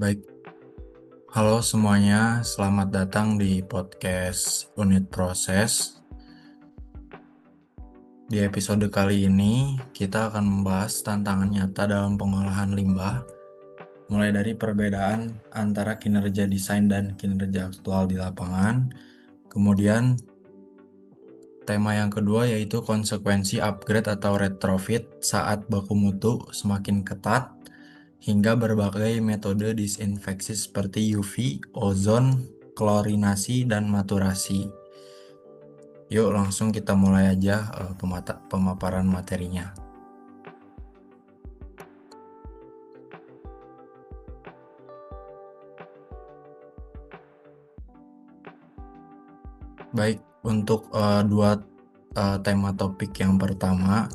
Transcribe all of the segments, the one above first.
Baik, halo semuanya, selamat datang di podcast Unit Proses. Di episode kali ini, kita akan membahas tantangan nyata dalam pengolahan limbah, mulai dari perbedaan antara kinerja desain dan kinerja aktual di lapangan. Kemudian, tema yang kedua yaitu konsekuensi upgrade atau retrofit saat baku mutu semakin ketat, hingga berbagai metode disinfeksi seperti UV, ozon, klorinasi, dan maturasi. Yuk langsung kita mulai aja pemaparan materinya. Baik, untuk dua tema topik yang pertama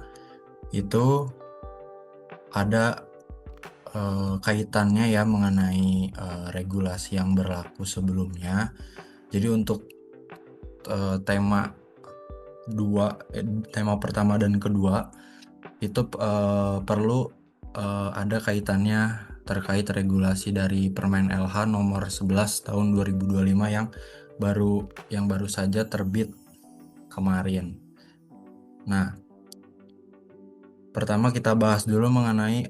itu ada kaitannya ya mengenai regulasi yang berlaku sebelumnya. Jadi untuk tema tema pertama dan kedua itu perlu ada kaitannya terkait regulasi dari Permen LH nomor 11 tahun 2025 yang baru saja terbit kemarin. Nah, pertama kita bahas dulu mengenai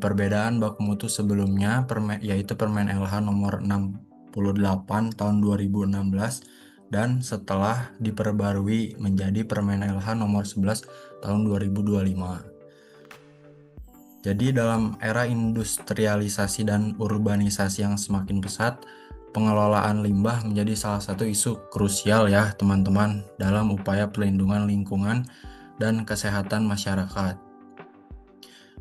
perbedaan baku mutu sebelumnya, yaitu Permen LH nomor 68 tahun 2016 dan setelah diperbarui menjadi Permen LH nomor 11 tahun 2025. Jadi dalam era industrialisasi dan urbanisasi yang semakin pesat, pengelolaan limbah menjadi salah satu isu krusial ya teman-teman dalam upaya pelindungan lingkungan dan kesehatan masyarakat.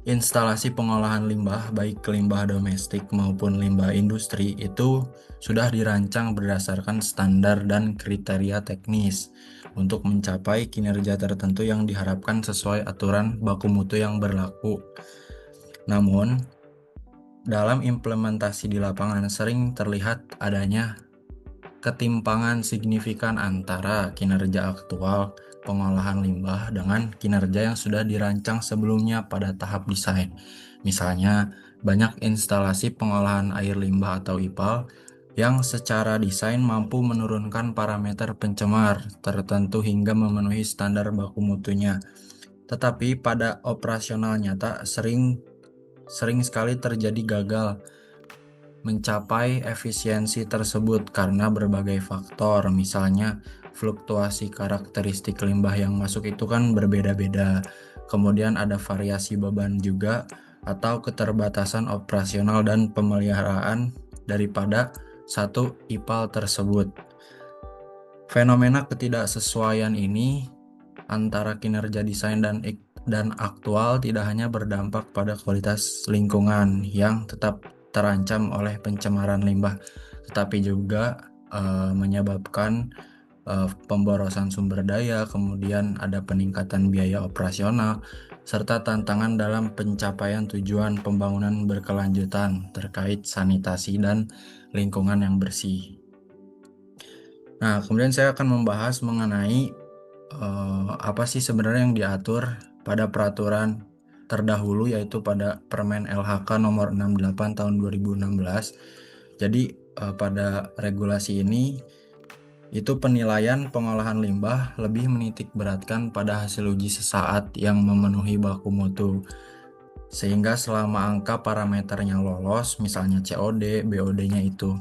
Instalasi pengolahan limbah, baik limbah domestik maupun limbah industri, itu sudah dirancang berdasarkan standar dan kriteria teknis untuk mencapai kinerja tertentu yang diharapkan sesuai aturan baku mutu yang berlaku. Namun, dalam implementasi di lapangan sering terlihat adanya ketimpangan signifikan antara kinerja aktual pengolahan limbah dengan kinerja yang sudah dirancang sebelumnya pada tahap desain. Misalnya, banyak instalasi pengolahan air limbah atau IPAL yang secara desain mampu menurunkan parameter pencemar tertentu hingga memenuhi standar baku mutunya. Tetapi pada operasional nyata sering sekali terjadi gagal mencapai efisiensi tersebut karena berbagai faktor, misalnya fluktuasi karakteristik limbah yang masuk itu kan berbeda-beda. Kemudian ada variasi beban juga atau keterbatasan operasional dan pemeliharaan daripada satu IPAL tersebut. Fenomena ketidaksesuaian ini antara kinerja desain dan aktual tidak hanya berdampak pada kualitas lingkungan yang tetap terancam oleh pencemaran limbah, tetapi juga menyebabkan pemborosan sumber daya, kemudian ada peningkatan biaya operasional, serta tantangan dalam pencapaian tujuan pembangunan berkelanjutan terkait sanitasi dan lingkungan yang bersih. Nah, kemudian saya akan membahas mengenai apa sih sebenarnya yang diatur pada peraturan terdahulu, yaitu pada Permen LHK nomor 68 tahun 2016. Jadi pada regulasi ini itu penilaian pengolahan limbah lebih menitik beratkan pada hasil uji sesaat yang memenuhi baku mutu. Sehingga selama angka parameternya lolos, misalnya COD, BOD-nya itu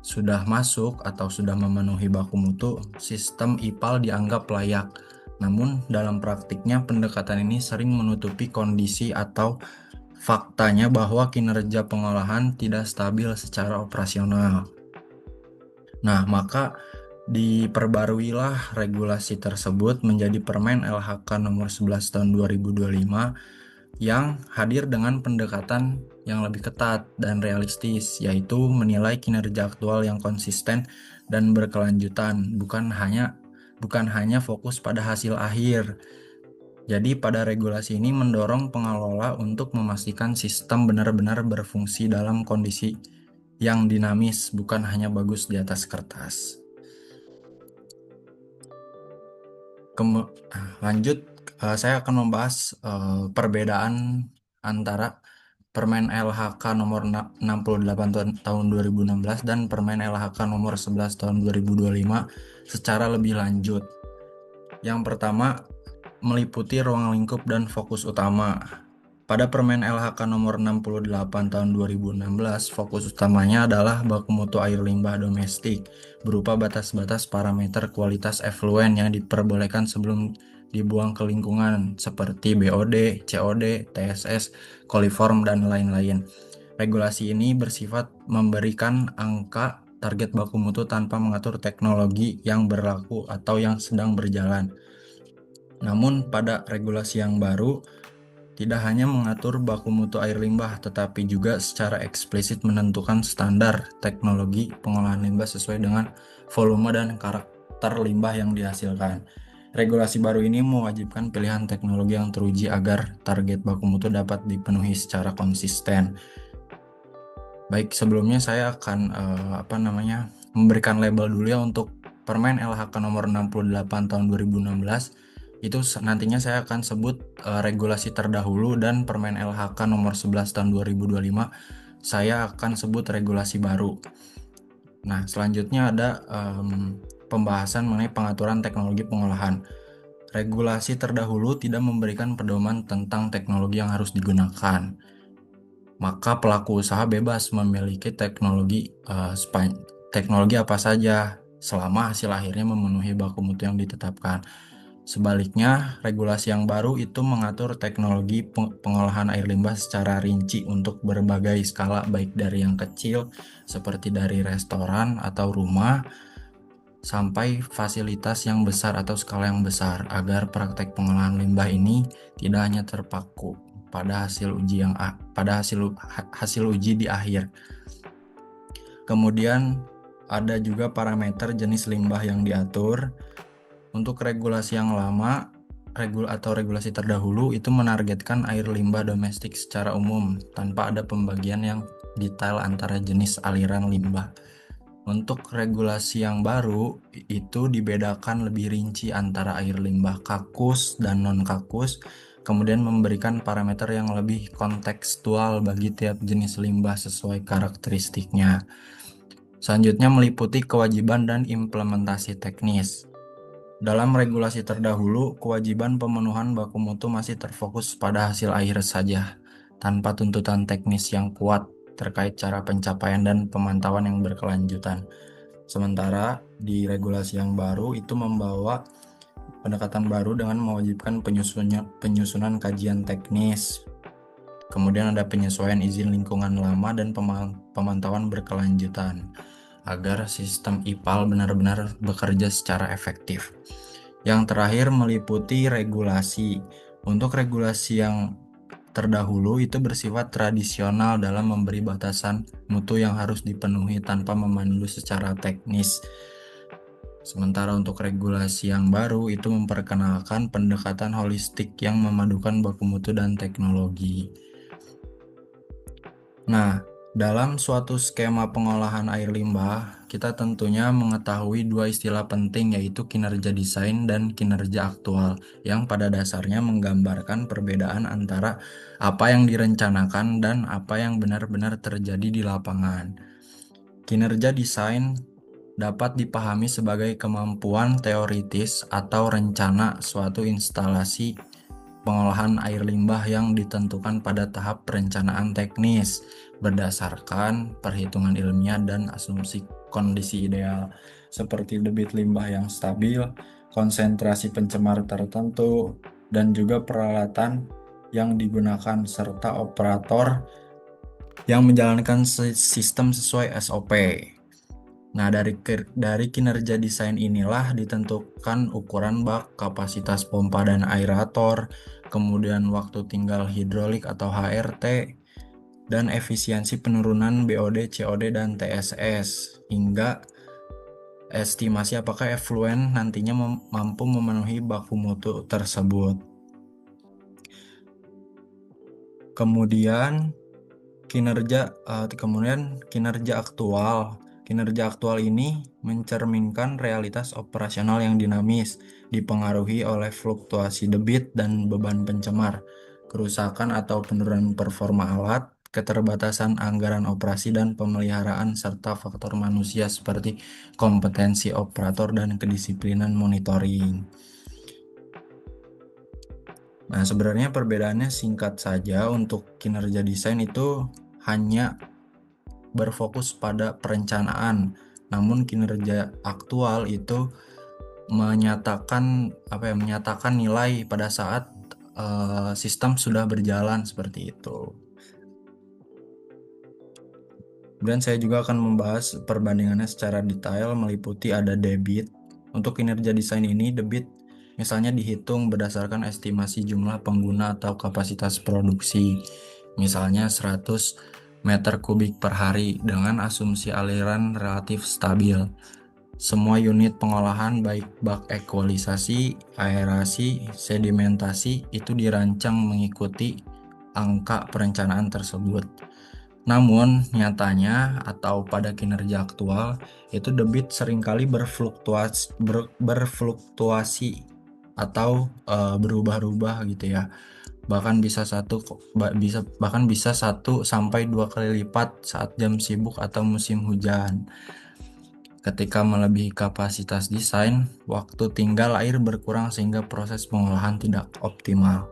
sudah masuk atau sudah memenuhi baku mutu, sistem IPAL dianggap layak. Namun dalam praktiknya pendekatan ini sering menutupi kondisi atau faktanya bahwa kinerja pengolahan tidak stabil secara operasional. Nah, maka diperbaruilah regulasi tersebut menjadi Permen LHK nomor 11 tahun 2025 yang hadir dengan pendekatan yang lebih ketat dan realistis, yaitu menilai kinerja aktual yang konsisten dan berkelanjutan, bukan hanya fokus pada hasil akhir. Jadi pada regulasi ini mendorong pengelola untuk memastikan sistem benar-benar berfungsi dalam kondisi yang dinamis, bukan hanya bagus di atas kertas. Lanjut, saya akan membahas perbedaan antara Permen LHK nomor 68 tahun 2016 dan Permen LHK nomor 11 tahun 2025 secara lebih lanjut. Yang pertama, meliputi ruang lingkup dan fokus utama. Pada Permen LHK nomor 68 tahun 2016, fokus utamanya adalah baku mutu air limbah domestik berupa batas-batas parameter kualitas efluen yang diperbolehkan sebelum dibuang ke lingkungan seperti BOD, COD, TSS, koliform, dan lain-lain. Regulasi ini bersifat memberikan angka target baku mutu tanpa mengatur teknologi yang berlaku atau yang sedang berjalan. Namun pada regulasi yang baru, tidak hanya mengatur baku mutu air limbah, tetapi juga secara eksplisit menentukan standar teknologi pengolahan limbah sesuai dengan volume dan karakter limbah yang dihasilkan. Regulasi baru ini mewajibkan pilihan teknologi yang teruji agar target baku mutu dapat dipenuhi secara konsisten. Baik, sebelumnya saya akan memberikan label dulu ya untuk Permen LHK nomor 68 tahun 2016. Itu nantinya saya akan sebut regulasi terdahulu, dan Permen LHK nomor 11 tahun 2025 saya akan sebut regulasi baru. Nah, selanjutnya ada pembahasan mengenai pengaturan teknologi pengolahan. Regulasi terdahulu tidak memberikan pedoman tentang teknologi yang harus digunakan. Maka pelaku usaha bebas memiliki teknologi apa saja selama hasil akhirnya memenuhi baku mutu yang ditetapkan. Sebaliknya, regulasi yang baru itu mengatur teknologi pengolahan air limbah secara rinci untuk berbagai skala, baik dari yang kecil seperti dari restoran atau rumah sampai fasilitas yang besar atau skala yang besar, agar praktek pengolahan limbah ini tidak hanya terpaku pada hasil uji di akhir. Kemudian ada juga parameter jenis limbah yang diatur. Untuk regulasi yang lama regulasi terdahulu itu menargetkan air limbah domestik secara umum tanpa ada pembagian yang detail antara jenis aliran limbah. Untuk regulasi yang baru itu dibedakan lebih rinci antara air limbah kakus dan non kakus, kemudian memberikan parameter yang lebih kontekstual bagi tiap jenis limbah sesuai karakteristiknya. Selanjutnya meliputi kewajiban dan implementasi teknis. Dalam regulasi terdahulu, kewajiban pemenuhan baku mutu masih terfokus pada hasil akhir saja, tanpa tuntutan teknis yang kuat terkait cara pencapaian dan pemantauan yang berkelanjutan. Sementara di regulasi yang baru itu membawa pendekatan baru dengan mewajibkan penyusunan kajian teknis. Kemudian ada penyesuaian izin lingkungan lama dan pemantauan berkelanjutan agar sistem IPAL benar-benar bekerja secara efektif. Yang terakhir meliputi regulasi. Untuk regulasi yang terdahulu itu bersifat tradisional dalam memberi batasan mutu yang harus dipenuhi tanpa memandu secara teknis. Sementara untuk regulasi yang baru itu memperkenalkan pendekatan holistik yang memadukan baku mutu dan teknologi. Nah, dalam suatu skema pengolahan air limbah, kita tentunya mengetahui dua istilah penting, yaitu kinerja desain dan kinerja aktual, yang pada dasarnya menggambarkan perbedaan antara apa yang direncanakan dan apa yang benar-benar terjadi di lapangan. Kinerja desain dapat dipahami sebagai kemampuan teoritis atau rencana suatu instalasi pengolahan air limbah yang ditentukan pada tahap perencanaan teknis berdasarkan perhitungan ilmiah dan asumsi kondisi ideal seperti debit limbah yang stabil, konsentrasi pencemar tertentu, dan juga peralatan yang digunakan serta operator yang menjalankan sistem sesuai SOP. Nah, dari kinerja desain inilah ditentukan ukuran bak, kapasitas pompa dan aerator, kemudian waktu tinggal hidrolik atau HRT, dan efisiensi penurunan BOD, COD, dan TSS, hingga estimasi apakah efluen nantinya mampu memenuhi baku mutu tersebut. Kemudian kinerja aktual. Kinerja aktual ini mencerminkan realitas operasional yang dinamis, dipengaruhi oleh fluktuasi debit dan beban pencemar, kerusakan atau penurunan performa alat, keterbatasan anggaran operasi dan pemeliharaan, serta faktor manusia seperti kompetensi operator dan kedisiplinan monitoring. Nah, sebenarnya perbedaannya singkat saja, untuk kinerja desain itu hanya berfokus pada perencanaan, namun kinerja aktual itu menyatakan nilai pada saat sistem sudah berjalan seperti itu. Kemudian saya juga akan membahas perbandingannya secara detail, meliputi ada debit. Untuk kinerja desain ini, debit misalnya dihitung berdasarkan estimasi jumlah pengguna atau kapasitas produksi, misalnya 100 meter kubik per hari dengan asumsi aliran relatif stabil. Semua unit pengolahan baik bak ekualisasi, aerasi, sedimentasi itu dirancang mengikuti angka perencanaan tersebut. Namun nyatanya atau pada kinerja aktual itu debit seringkali berfluktuasi atau berubah-ubah gitu ya. Bahkan bisa 1 sampai 2 kali lipat saat jam sibuk atau musim hujan. Ketika melebihi kapasitas desain, waktu tinggal air berkurang sehingga proses pengolahan tidak optimal.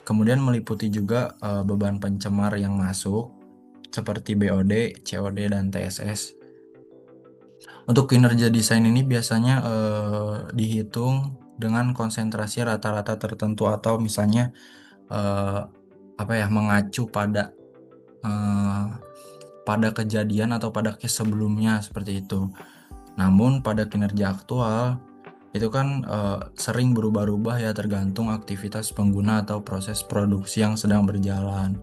Kemudian meliputi juga beban pencemar yang masuk seperti BOD, COD, dan TSS. Untuk kinerja desain ini biasanya dihitung dengan konsentrasi rata-rata tertentu, atau misalnya mengacu pada kejadian atau pada case sebelumnya seperti itu. Namun pada kinerja aktual itu kan sering berubah-ubah ya, tergantung aktivitas pengguna atau proses produksi yang sedang berjalan.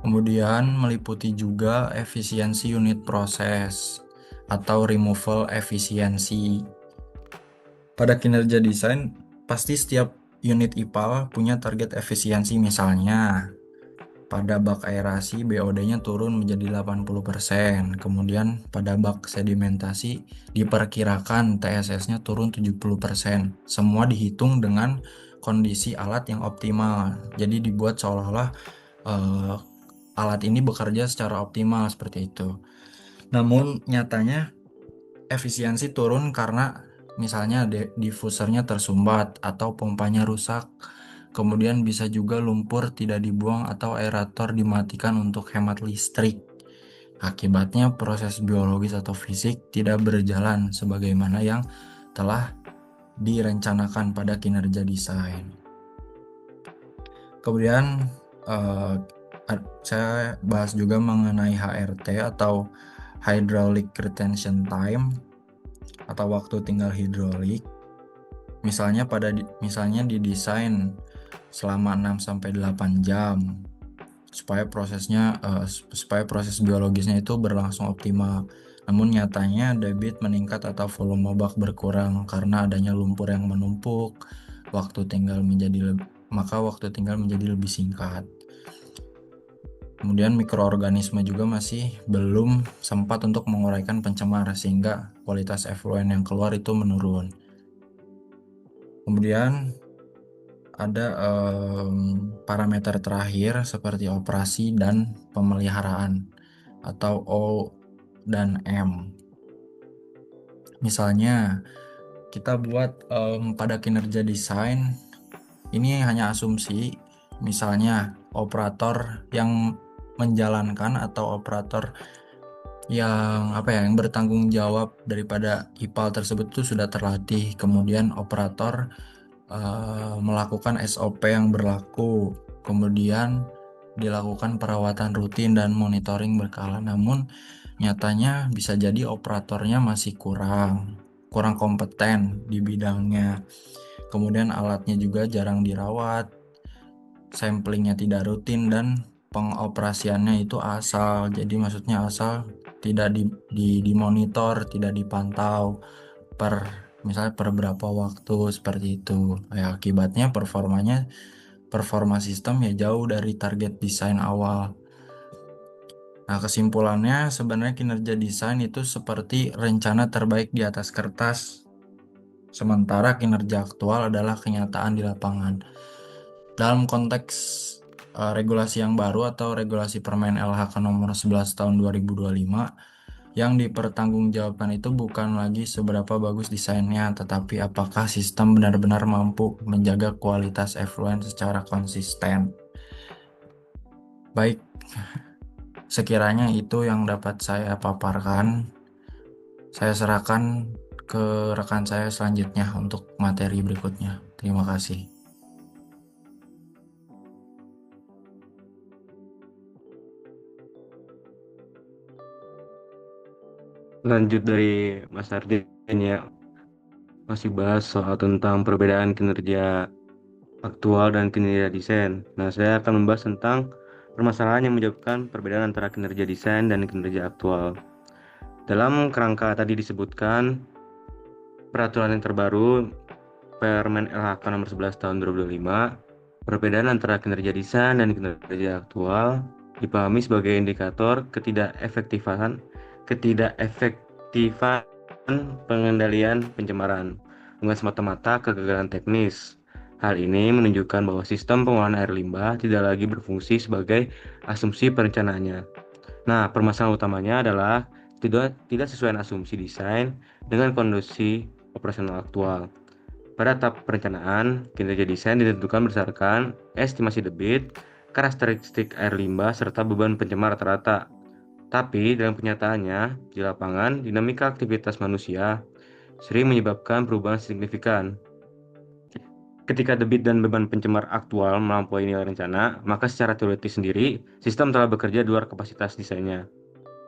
Kemudian meliputi juga efisiensi unit proses atau removal efisiensi. Pada kinerja desain, pasti setiap unit IPAL punya target efisiensi, misalnya pada bak aerasi BOD-nya turun menjadi 80%, kemudian pada bak sedimentasi diperkirakan TSS-nya turun 70%. Semua dihitung dengan kondisi alat yang optimal. Jadi dibuat seolah-olah alat ini bekerja secara optimal seperti itu. Namun nyatanya efisiensi turun karena misalnya diffusernya tersumbat atau pompanya rusak. Kemudian bisa juga lumpur tidak dibuang atau aerator dimatikan untuk hemat listrik. Akibatnya proses biologis atau fisik tidak berjalan sebagaimana yang telah direncanakan pada kinerja desain. Kemudian saya bahas juga mengenai HRT atau Hydraulic Retention Time atau waktu tinggal hidrolik. Misalnya didesain selama 6-8 jam supaya proses biologisnya itu berlangsung optimal. Namun nyatanya debit meningkat atau volume bak berkurang karena adanya lumpur yang menumpuk. Maka waktu tinggal menjadi lebih singkat. Kemudian mikroorganisme juga masih belum sempat untuk menguraikan pencemar sehingga kualitas effluent yang keluar itu menurun. Kemudian ada parameter terakhir seperti operasi dan pemeliharaan atau O dan M. Misalnya kita buat pada kinerja desain ini hanya asumsi, misalnya operator yang menjalankan atau operator yang bertanggung jawab daripada IPAL tersebut itu sudah terlatih. Kemudian operator melakukan SOP yang berlaku, kemudian dilakukan perawatan rutin dan monitoring berkala. Namun nyatanya bisa jadi operatornya masih kurang kompeten di bidangnya. Kemudian alatnya juga jarang dirawat, samplingnya tidak rutin, dan pengoperasiannya itu asal. Jadi maksudnya asal, tidak dimonitor, tidak dipantau misalnya per berapa waktu seperti itu. Akibatnya performa sistem ya jauh dari target desain awal. Nah, kesimpulannya sebenarnya kinerja desain itu seperti rencana terbaik di atas kertas, sementara kinerja aktual adalah kenyataan di lapangan. Dalam konteks regulasi yang baru atau regulasi Permen LHK nomor 11 tahun 2025, yang dipertanggungjawabkan itu bukan lagi seberapa bagus desainnya, tetapi apakah sistem benar-benar mampu menjaga kualitas effluent secara konsisten. Baik, sekiranya itu yang dapat saya paparkan. Saya serahkan ke rekan saya selanjutnya untuk materi berikutnya. Terima kasih. Lanjut dari Mas Ardian ya, masih bahas soal tentang perbedaan kinerja aktual dan kinerja desain. Nah, saya akan membahas tentang permasalahan yang menyebabkan perbedaan antara kinerja desain dan kinerja aktual. Dalam kerangka tadi disebutkan, peraturan yang terbaru Permen LHK nomor 11 tahun 2025, perbedaan antara kinerja desain dan kinerja aktual dipahami sebagai indikator ketidakefektifan pengendalian pencemaran, bukan semata-mata kegagalan teknis. Hal ini menunjukkan bahwa sistem pengolahan air limbah tidak lagi berfungsi sebagai asumsi perencanaannya. Nah, permasalahan utamanya adalah tidak sesuai asumsi desain dengan kondisi operasional aktual. Pada tahap perencanaan, kinerja desain ditentukan berdasarkan estimasi debit, karakteristik air limbah, serta beban pencemar rata-rata. Tapi dalam kenyataannya, di lapangan, dinamika aktivitas manusia sering menyebabkan perubahan signifikan. Ketika debit dan beban pencemar aktual melampaui nilai rencana, maka secara teoritis sendiri, sistem telah bekerja di luar kapasitas desainnya.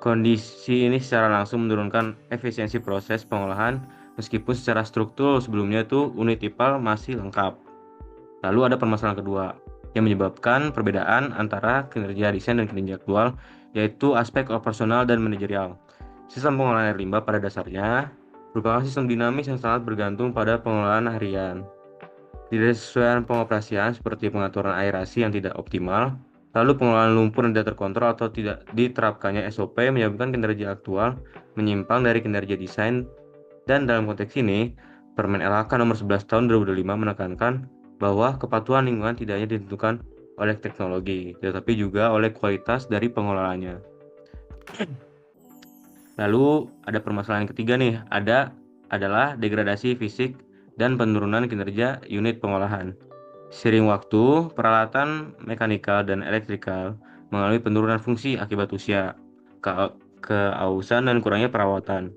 Kondisi ini secara langsung menurunkan efisiensi proses pengolahan, meskipun secara struktur sebelumnya itu unit IPAL masih lengkap. Lalu ada permasalahan kedua, yang menyebabkan perbedaan antara kinerja desain dan kinerja aktual, yaitu aspek operasional dan manajerial. Sistem pengolahan air limbah pada dasarnya merupakan sistem dinamis yang sangat bergantung pada pengelolaan harian. Tidak pengoperasian seperti pengaturan aerasi yang tidak optimal, lalu pengelolaan lumpur yang tidak terkontrol atau tidak diterapkannya SOP menyebabkan kinerja aktual menyimpang dari kinerja desain. Dan dalam konteks ini, Permen LHK nomor 11 tahun 2005 menekankan bahwa kepatuhan lingkungan tidak hanya ditentukan oleh teknologi, tetapi juga oleh kualitas dari pengelolaannya. Lalu ada permasalahan ketiga nih, adalah degradasi fisik dan penurunan kinerja unit pengolahan. Seiring waktu, peralatan mekanikal dan elektrikal mengalami penurunan fungsi akibat usia, keausan dan kurangnya perawatan.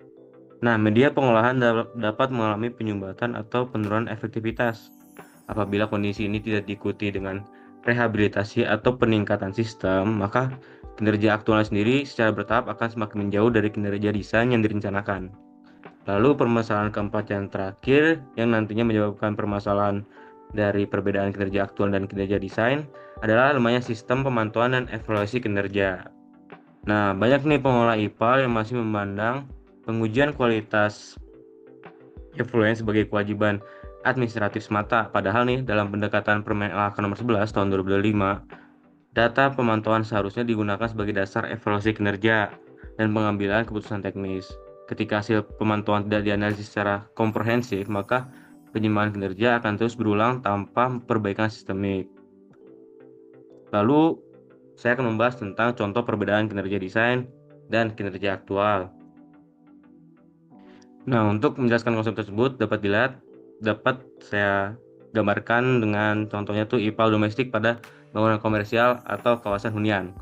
Nah, media pengolahan dapat mengalami penyumbatan atau penurunan efektivitas. Apabila kondisi ini tidak diikuti dengan rehabilitasi atau peningkatan sistem, maka kinerja aktual sendiri secara bertahap akan semakin menjauh dari kinerja desain yang direncanakan. Lalu permasalahan keempat yang terakhir yang nantinya menyebabkan permasalahan dari perbedaan kinerja aktual dan kinerja desain adalah lemahnya sistem pemantauan dan evaluasi kinerja. Nah, banyak nih pengelola IPAL yang masih memandang pengujian kualitas effluent sebagai kewajiban administratif semata. Padahal nih, dalam pendekatan Permen LHK nomor 11 tahun 2005, data pemantauan seharusnya digunakan sebagai dasar evaluasi kinerja dan pengambilan keputusan teknis. Ketika hasil pemantauan tidak dianalisis secara komprehensif, maka penyimpangan kinerja akan terus berulang tanpa perbaikan sistemik. Lalu, saya akan membahas tentang contoh perbedaan kinerja desain dan kinerja aktual. Nah, untuk menjelaskan konsep tersebut dapat saya gambarkan dengan contohnya tuh IPAL domestik pada bangunan komersial atau kawasan hunian.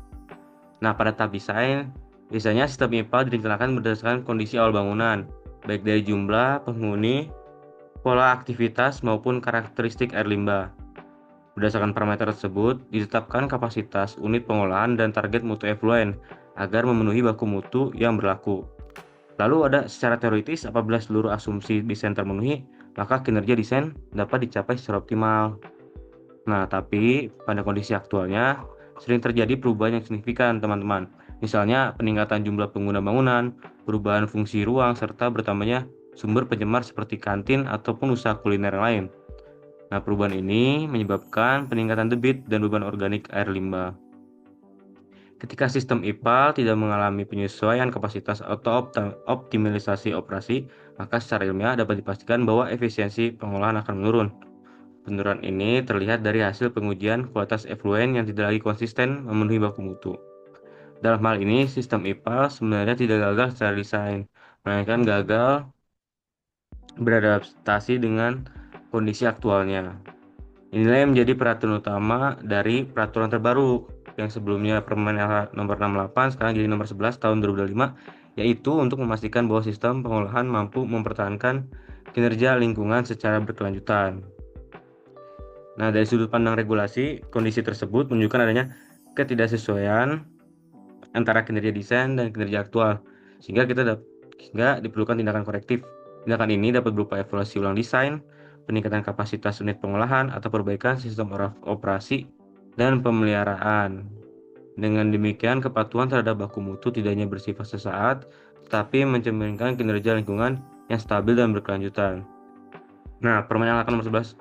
Nah, pada tahap desain, biasanya sistem IPAL direncanakan berdasarkan kondisi awal bangunan, baik dari jumlah penghuni, pola aktivitas maupun karakteristik air limbah. Berdasarkan parameter tersebut, ditetapkan kapasitas unit pengolahan dan target mutu effluent agar memenuhi baku mutu yang berlaku. Lalu ada secara teoritis, apabila seluruh asumsi desain terpenuhi, maka kinerja desain dapat dicapai secara optimal. Nah, tapi pada kondisi aktualnya, sering terjadi perubahan yang signifikan, teman-teman. Misalnya, peningkatan jumlah pengguna bangunan, perubahan fungsi ruang, serta bertambahnya sumber pencemar seperti kantin ataupun usaha kuliner lain. Nah, perubahan ini menyebabkan peningkatan debit dan beban organik air limbah. Ketika sistem IPAL tidak mengalami penyesuaian kapasitas atau optimalisasi operasi, maka secara ilmiah dapat dipastikan bahwa efisiensi pengolahan akan menurun. Penurunan ini terlihat dari hasil pengujian kualitas efluen yang tidak lagi konsisten memenuhi baku mutu. Dalam hal ini, sistem IPAL sebenarnya tidak gagal secara desain, melainkan gagal beradaptasi dengan kondisi aktualnya. Inilah yang menjadi peraturan utama dari peraturan terbaru yang sebelumnya Permen LH nomor 68 sekarang jadi nomor 11 tahun 2025, yaitu untuk memastikan bahwa sistem pengolahan mampu mempertahankan kinerja lingkungan secara berkelanjutan. Nah, dari sudut pandang regulasi, kondisi tersebut menunjukkan adanya ketidaksesuaian antara kinerja desain dan kinerja aktual, sehingga diperlukan tindakan korektif. Tindakan ini dapat berupa evaluasi ulang desain, peningkatan kapasitas unit pengolahan, atau perbaikan sistem operasi dan pemeliharaan. Dengan demikian, kepatuhan terhadap baku mutu tidak hanya bersifat sesaat, tetapi mencerminkan kinerja lingkungan yang stabil dan berkelanjutan. Nah, Permen LHK nomor 11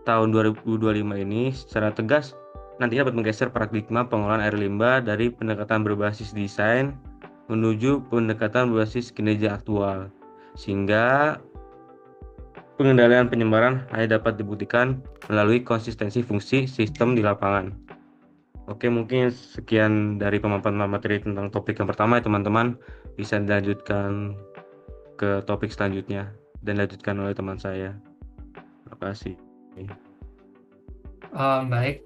tahun 2025 ini secara tegas nantinya dapat menggeser paradigma pengolahan air limbah dari pendekatan berbasis desain menuju pendekatan berbasis kinerja aktual, sehingga pengendalian penyebaran hanya dapat dibuktikan melalui konsistensi fungsi sistem di lapangan. Oke, mungkin sekian dari pemaparan materi tentang topik yang pertama ya teman-teman. Bisa dilanjutkan ke topik selanjutnya dan dilanjutkan oleh teman saya. Terima kasih. Baik.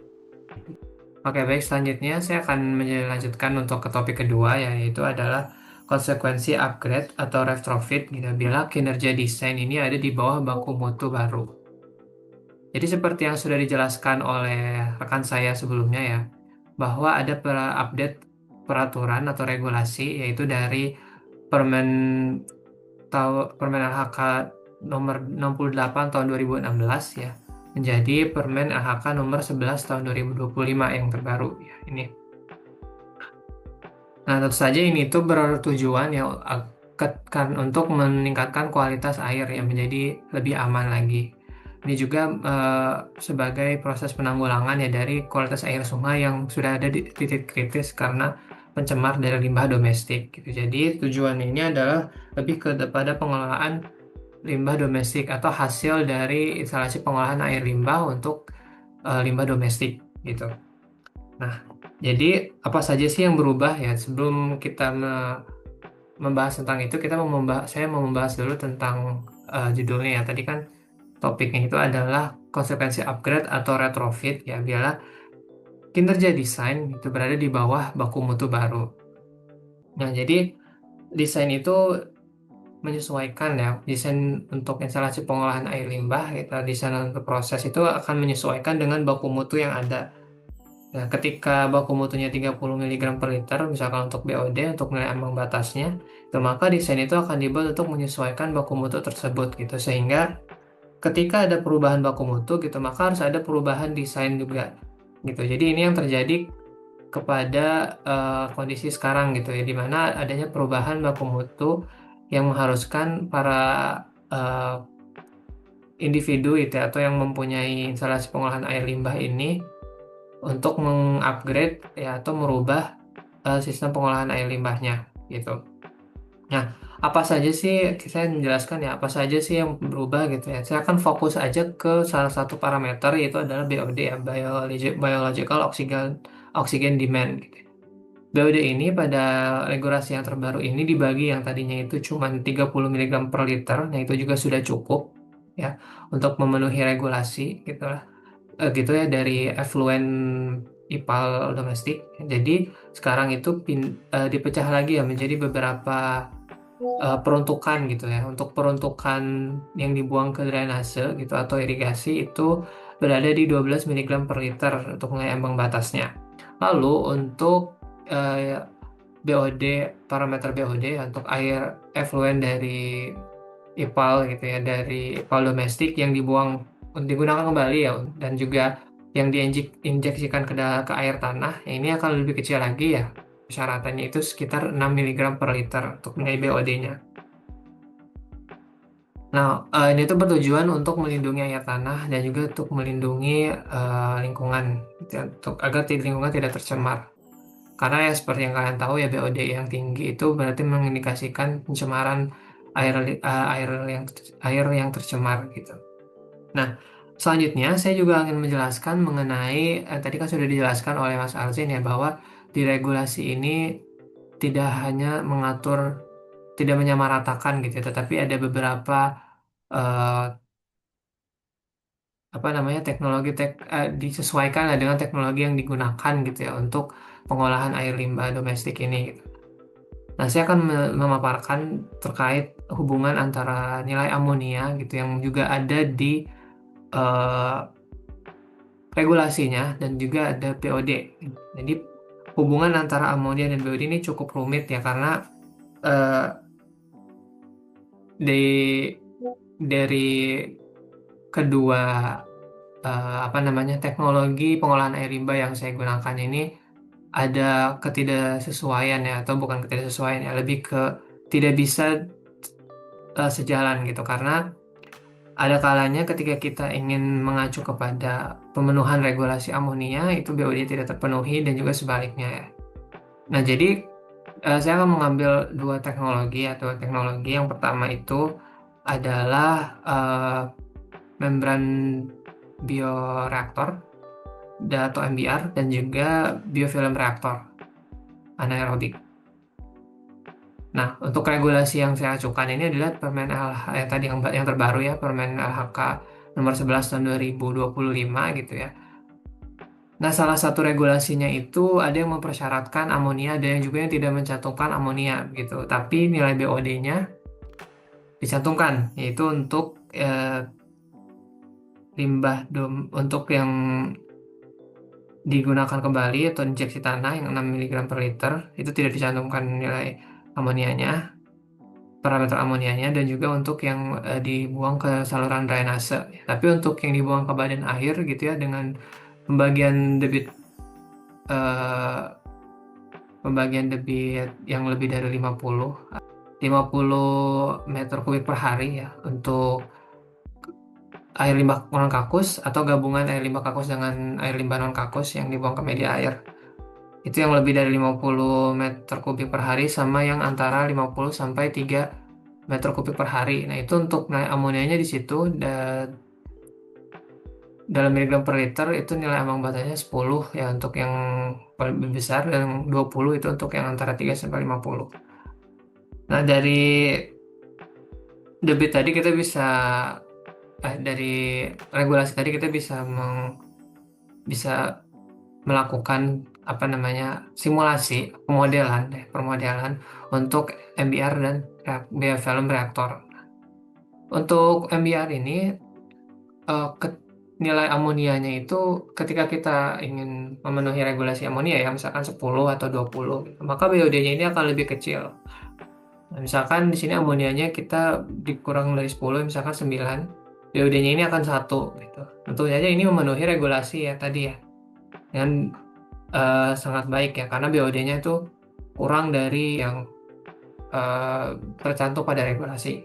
Oke, baik. Selanjutnya saya akan melanjutkan untuk ke topik kedua, yaitu adalah konsekuensi upgrade atau retrofit bila kinerja desain ini ada di bawah baku mutu baru. Jadi seperti yang sudah dijelaskan oleh rekan saya sebelumnya ya, bahwa ada update peraturan atau regulasi, yaitu dari Permen Permen LHK nomor 68 tahun 2016 ya, menjadi Permen LHK nomor 11 tahun 2025 yang terbaru ya ini. Nah, tentu saja ini tuh bertujuan ya untuk meningkatkan kualitas air yang menjadi lebih aman lagi. Ini juga sebagai proses penanggulangan ya dari kualitas air sungai yang sudah ada di titik kritis karena pencemar dari limbah domestik gitu. Jadi tujuan ini adalah lebih kepada pengelolaan limbah domestik atau hasil dari instalasi pengolahan air limbah untuk limbah domestik gitu. Nah, jadi apa saja sih yang berubah ya? Sebelum kita membahas tentang itu, saya mau membahas dulu tentang judulnya ya. Tadi kan topiknya itu adalah konsekuensi upgrade atau retrofit ya, bila kinerja desain itu berada di bawah baku mutu baru. Nah, jadi desain itu menyesuaikan ya, desain untuk instalasi pengolahan air limbah, desain untuk proses itu akan menyesuaikan dengan baku mutu yang ada. Nah, ketika baku mutunya 30 mg per liter, misalkan untuk BOD, untuk nilai ambang batasnya, itu maka desain itu akan dibuat untuk menyesuaikan baku mutu tersebut gitu. Sehingga ketika ada perubahan baku mutu gitu, maka harus ada perubahan desain juga gitu. Jadi ini yang terjadi kepada kondisi sekarang gitu ya, di mana adanya perubahan baku mutu yang mengharuskan para uh, individu itu ya, atau yang mempunyai instalasi pengolahan air limbah ini untuk mengupgrade ya atau merubah sistem pengolahan air limbahnya gitu. Nah, apa saja sih saya menjelaskan ya apa saja sih yang berubah gitu ya. Saya akan fokus aja ke salah satu parameter yaitu adalah BOD ya, biological oxygen demand gitu. BOD ini pada regulasi yang terbaru ini dibagi yang tadinya itu cuma 30 mg per liter, nah itu juga sudah cukup ya untuk memenuhi regulasi gitu lah. Gitu ya dari effluent IPAL domestik. Jadi sekarang itu dipecah lagi ya menjadi beberapa peruntukan gitu ya. Untuk peruntukan yang dibuang ke drainase gitu atau irigasi itu berada di 12 mg per liter untuk nilai ambang batasnya. Lalu untuk BOD, parameter BOD ya, untuk air effluent dari IPAL gitu ya, dari IPAL domestik yang digunakan kembali ya, dan juga yang diinjeksikan ke air tanah, ya ini akan lebih kecil lagi ya. Persyaratannya itu sekitar 6 mg per liter untuk nilai BOD-nya. Nah, ini tuh bertujuan untuk melindungi air tanah dan juga untuk melindungi lingkungan, gitu ya, agar lingkungan tidak tercemar. Karena ya seperti yang kalian tahu ya BOD yang tinggi itu berarti mengindikasikan pencemaran air air yang tercemar gitu. Nah, Selanjutnya, saya juga ingin menjelaskan mengenai, tadi kan sudah dijelaskan oleh Mas Arzin ya, bahwa di regulasi ini tidak hanya mengatur, tidak menyamaratakan gitu ya, tetapi ada beberapa eh, apa namanya disesuaikan lah dengan teknologi yang digunakan gitu ya untuk pengolahan air limbah domestik ini gitu. Nah, saya akan memaparkan terkait hubungan antara nilai amonia gitu yang juga ada di eh, regulasinya dan juga ada BOD. Jadi hubungan antara amonia dan BOD ini cukup rumit ya karena eh, di dari kedua apa namanya teknologi pengolahan air limbah yang saya gunakan ini ada ketidaksesuaian ya atau bukan ketidaksesuaian ya lebih ke tidak bisa sejalan gitu karena ada kalanya ketika kita ingin mengacu kepada pemenuhan regulasi amonia itu BOD tidak terpenuhi dan juga sebaliknya ya. Nah, jadi saya akan mengambil dua teknologi atau teknologi yang pertama itu adalah membran bioreaktor atau MBR dan juga biofilm reaktor anaerobik. Nah, untuk regulasi yang saya acukan ini adalah Permen LH tadi yang terbaru ya, Permen LHK nomor 11 tahun 2025 gitu ya. Nah, salah satu regulasinya itu ada yang mempersyaratkan amonia, ada yang juga yang tidak mencantumkan amonia gitu. Tapi nilai BOD-nya dicantumkan, yaitu untuk untuk yang digunakan kembali atau injeksi tanah yang 6 mg per liter itu tidak dicantumkan nilai amonianya, parameter amonianya dan juga untuk yang dibuang ke saluran drainase. Tapi untuk yang dibuang ke badan air gitu ya dengan pembagian debit eh, pembagian debit yang lebih dari 50 meter kubik per hari ya untuk air limbah non kakus atau gabungan air limbah kakus dengan air limbah non kakus yang dibuang ke media air. Itu yang lebih dari 50 meter kubik per hari sama yang antara 50 sampai 3 meter kubik per hari. Nah, itu untuk nilai amonianya di situ dalam miligram per liter itu nilai ambang batasnya 10 ya untuk yang lebih besar dan 20 itu untuk yang antara 3 sampai 50. Nah, dari debit tadi kita bisa dari regulasi tadi kita bisa melakukan apa namanya simulasi permodelan untuk MBR dan biofilm reaktor. Untuk MBR ini nilai amonianya itu ketika kita ingin memenuhi regulasi amonia ya misalkan 10 atau 20 gitu, maka BOD-nya ini akan lebih kecil. Nah, misalkan di sini amonianya kita dikurang dari 10 misalkan 9, BOD-nya ini akan 1 gitu. Tentu saja ini memenuhi regulasi ya tadi ya. Dengan sangat baik ya karena BOD-nya itu kurang dari yang tercantum pada regulasi.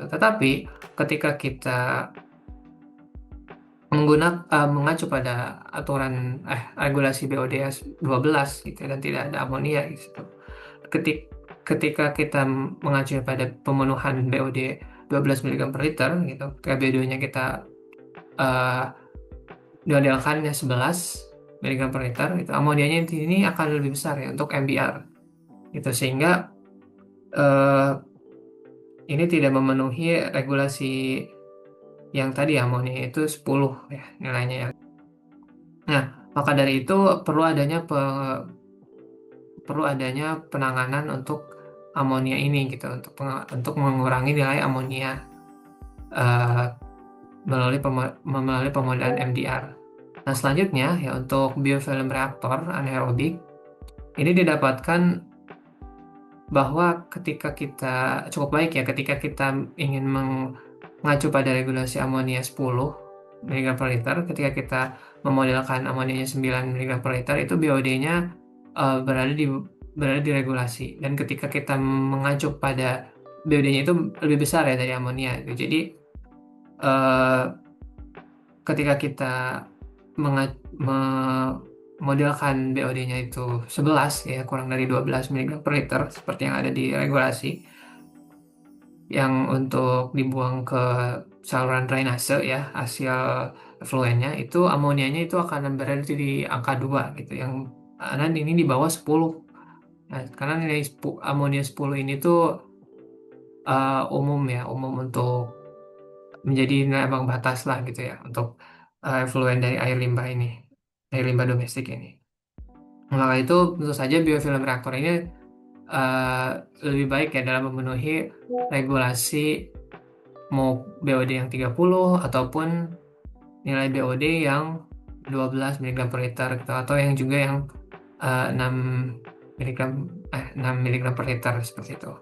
Tetapi ketika kita mengacu pada aturan regulasi BODS 12 gitu dan tidak ada amonia gitu. Ketika kita mengacu pada pemenuhan BOD 12 mg per liter gitu, ketika BOD-nya kita uh, diandalkannya 11 mg per liter itu amonianya ini akan lebih besar ya untuk MBR gitu sehingga uh, ini tidak memenuhi regulasi yang tadi amonia itu 10 ya nilainya ya. Nah, maka dari itu perlu adanya penanganan untuk amonia ini gitu untuk mengurangi nilai amonia uh, melalui pemodelan MDR. Nah, selanjutnya ya untuk biofilm reaktor anaerobik ini didapatkan bahwa ketika kita cukup baik ya ketika kita ingin mengacu pada regulasi amonia 10 mg per liter ketika kita memodelkan amonianya 9 mg per liter itu BOD-nya berada di regulasi dan ketika kita mengacu pada BOD-nya itu lebih besar ya dari amonia gitu. Jadi eh, ketika kita memodelkan BOD-nya itu 11 ya kurang dari 12 mg per liter seperti yang ada di regulasi yang untuk dibuang ke saluran drainase ya hasil efluennya, itu amonianya itu akan berada di angka 2 gitu, yang dan ini di bawah 10. Nah, karena nilai amonia 10 ini tuh umum untuk menjadi nilai ambang batas lah gitu ya untuk efluen dari air limbah domestik ini. Maka itu tentu saja biofilm reaktor ini eh, lebih baik ya dalam memenuhi regulasi mau BOD yang 30 ataupun nilai BOD yang 12 mg per liter gitu, atau yang juga yang 6 miligram 6 mg per liter seperti itu.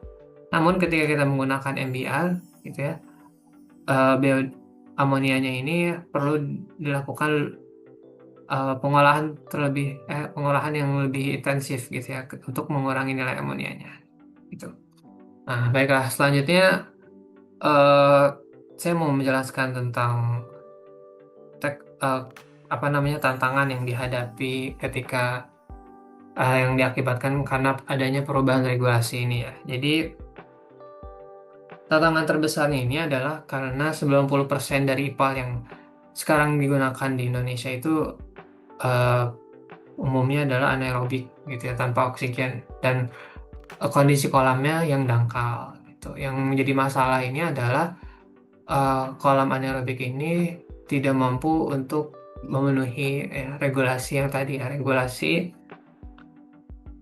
Namun ketika kita menggunakan MBR gitu ya, amonianya ini perlu dilakukan pengolahan yang lebih intensif gitu ya untuk mengurangi nilai amonianya gitu. Nah, baiklah, selanjutnya eh, saya mau menjelaskan tentang tantangan yang dihadapi ketika yang diakibatkan karena adanya perubahan regulasi ini ya. Jadi tantangan terbesarnya ini adalah karena 90% dari IPAL yang sekarang digunakan di Indonesia itu eh, umumnya adalah anaerobik gitu ya, tanpa oksigen, dan kondisi kolamnya yang dangkal gitu. Yang menjadi masalah ini adalah kolam anaerobik ini tidak mampu untuk memenuhi regulasi yang tadi ya, regulasi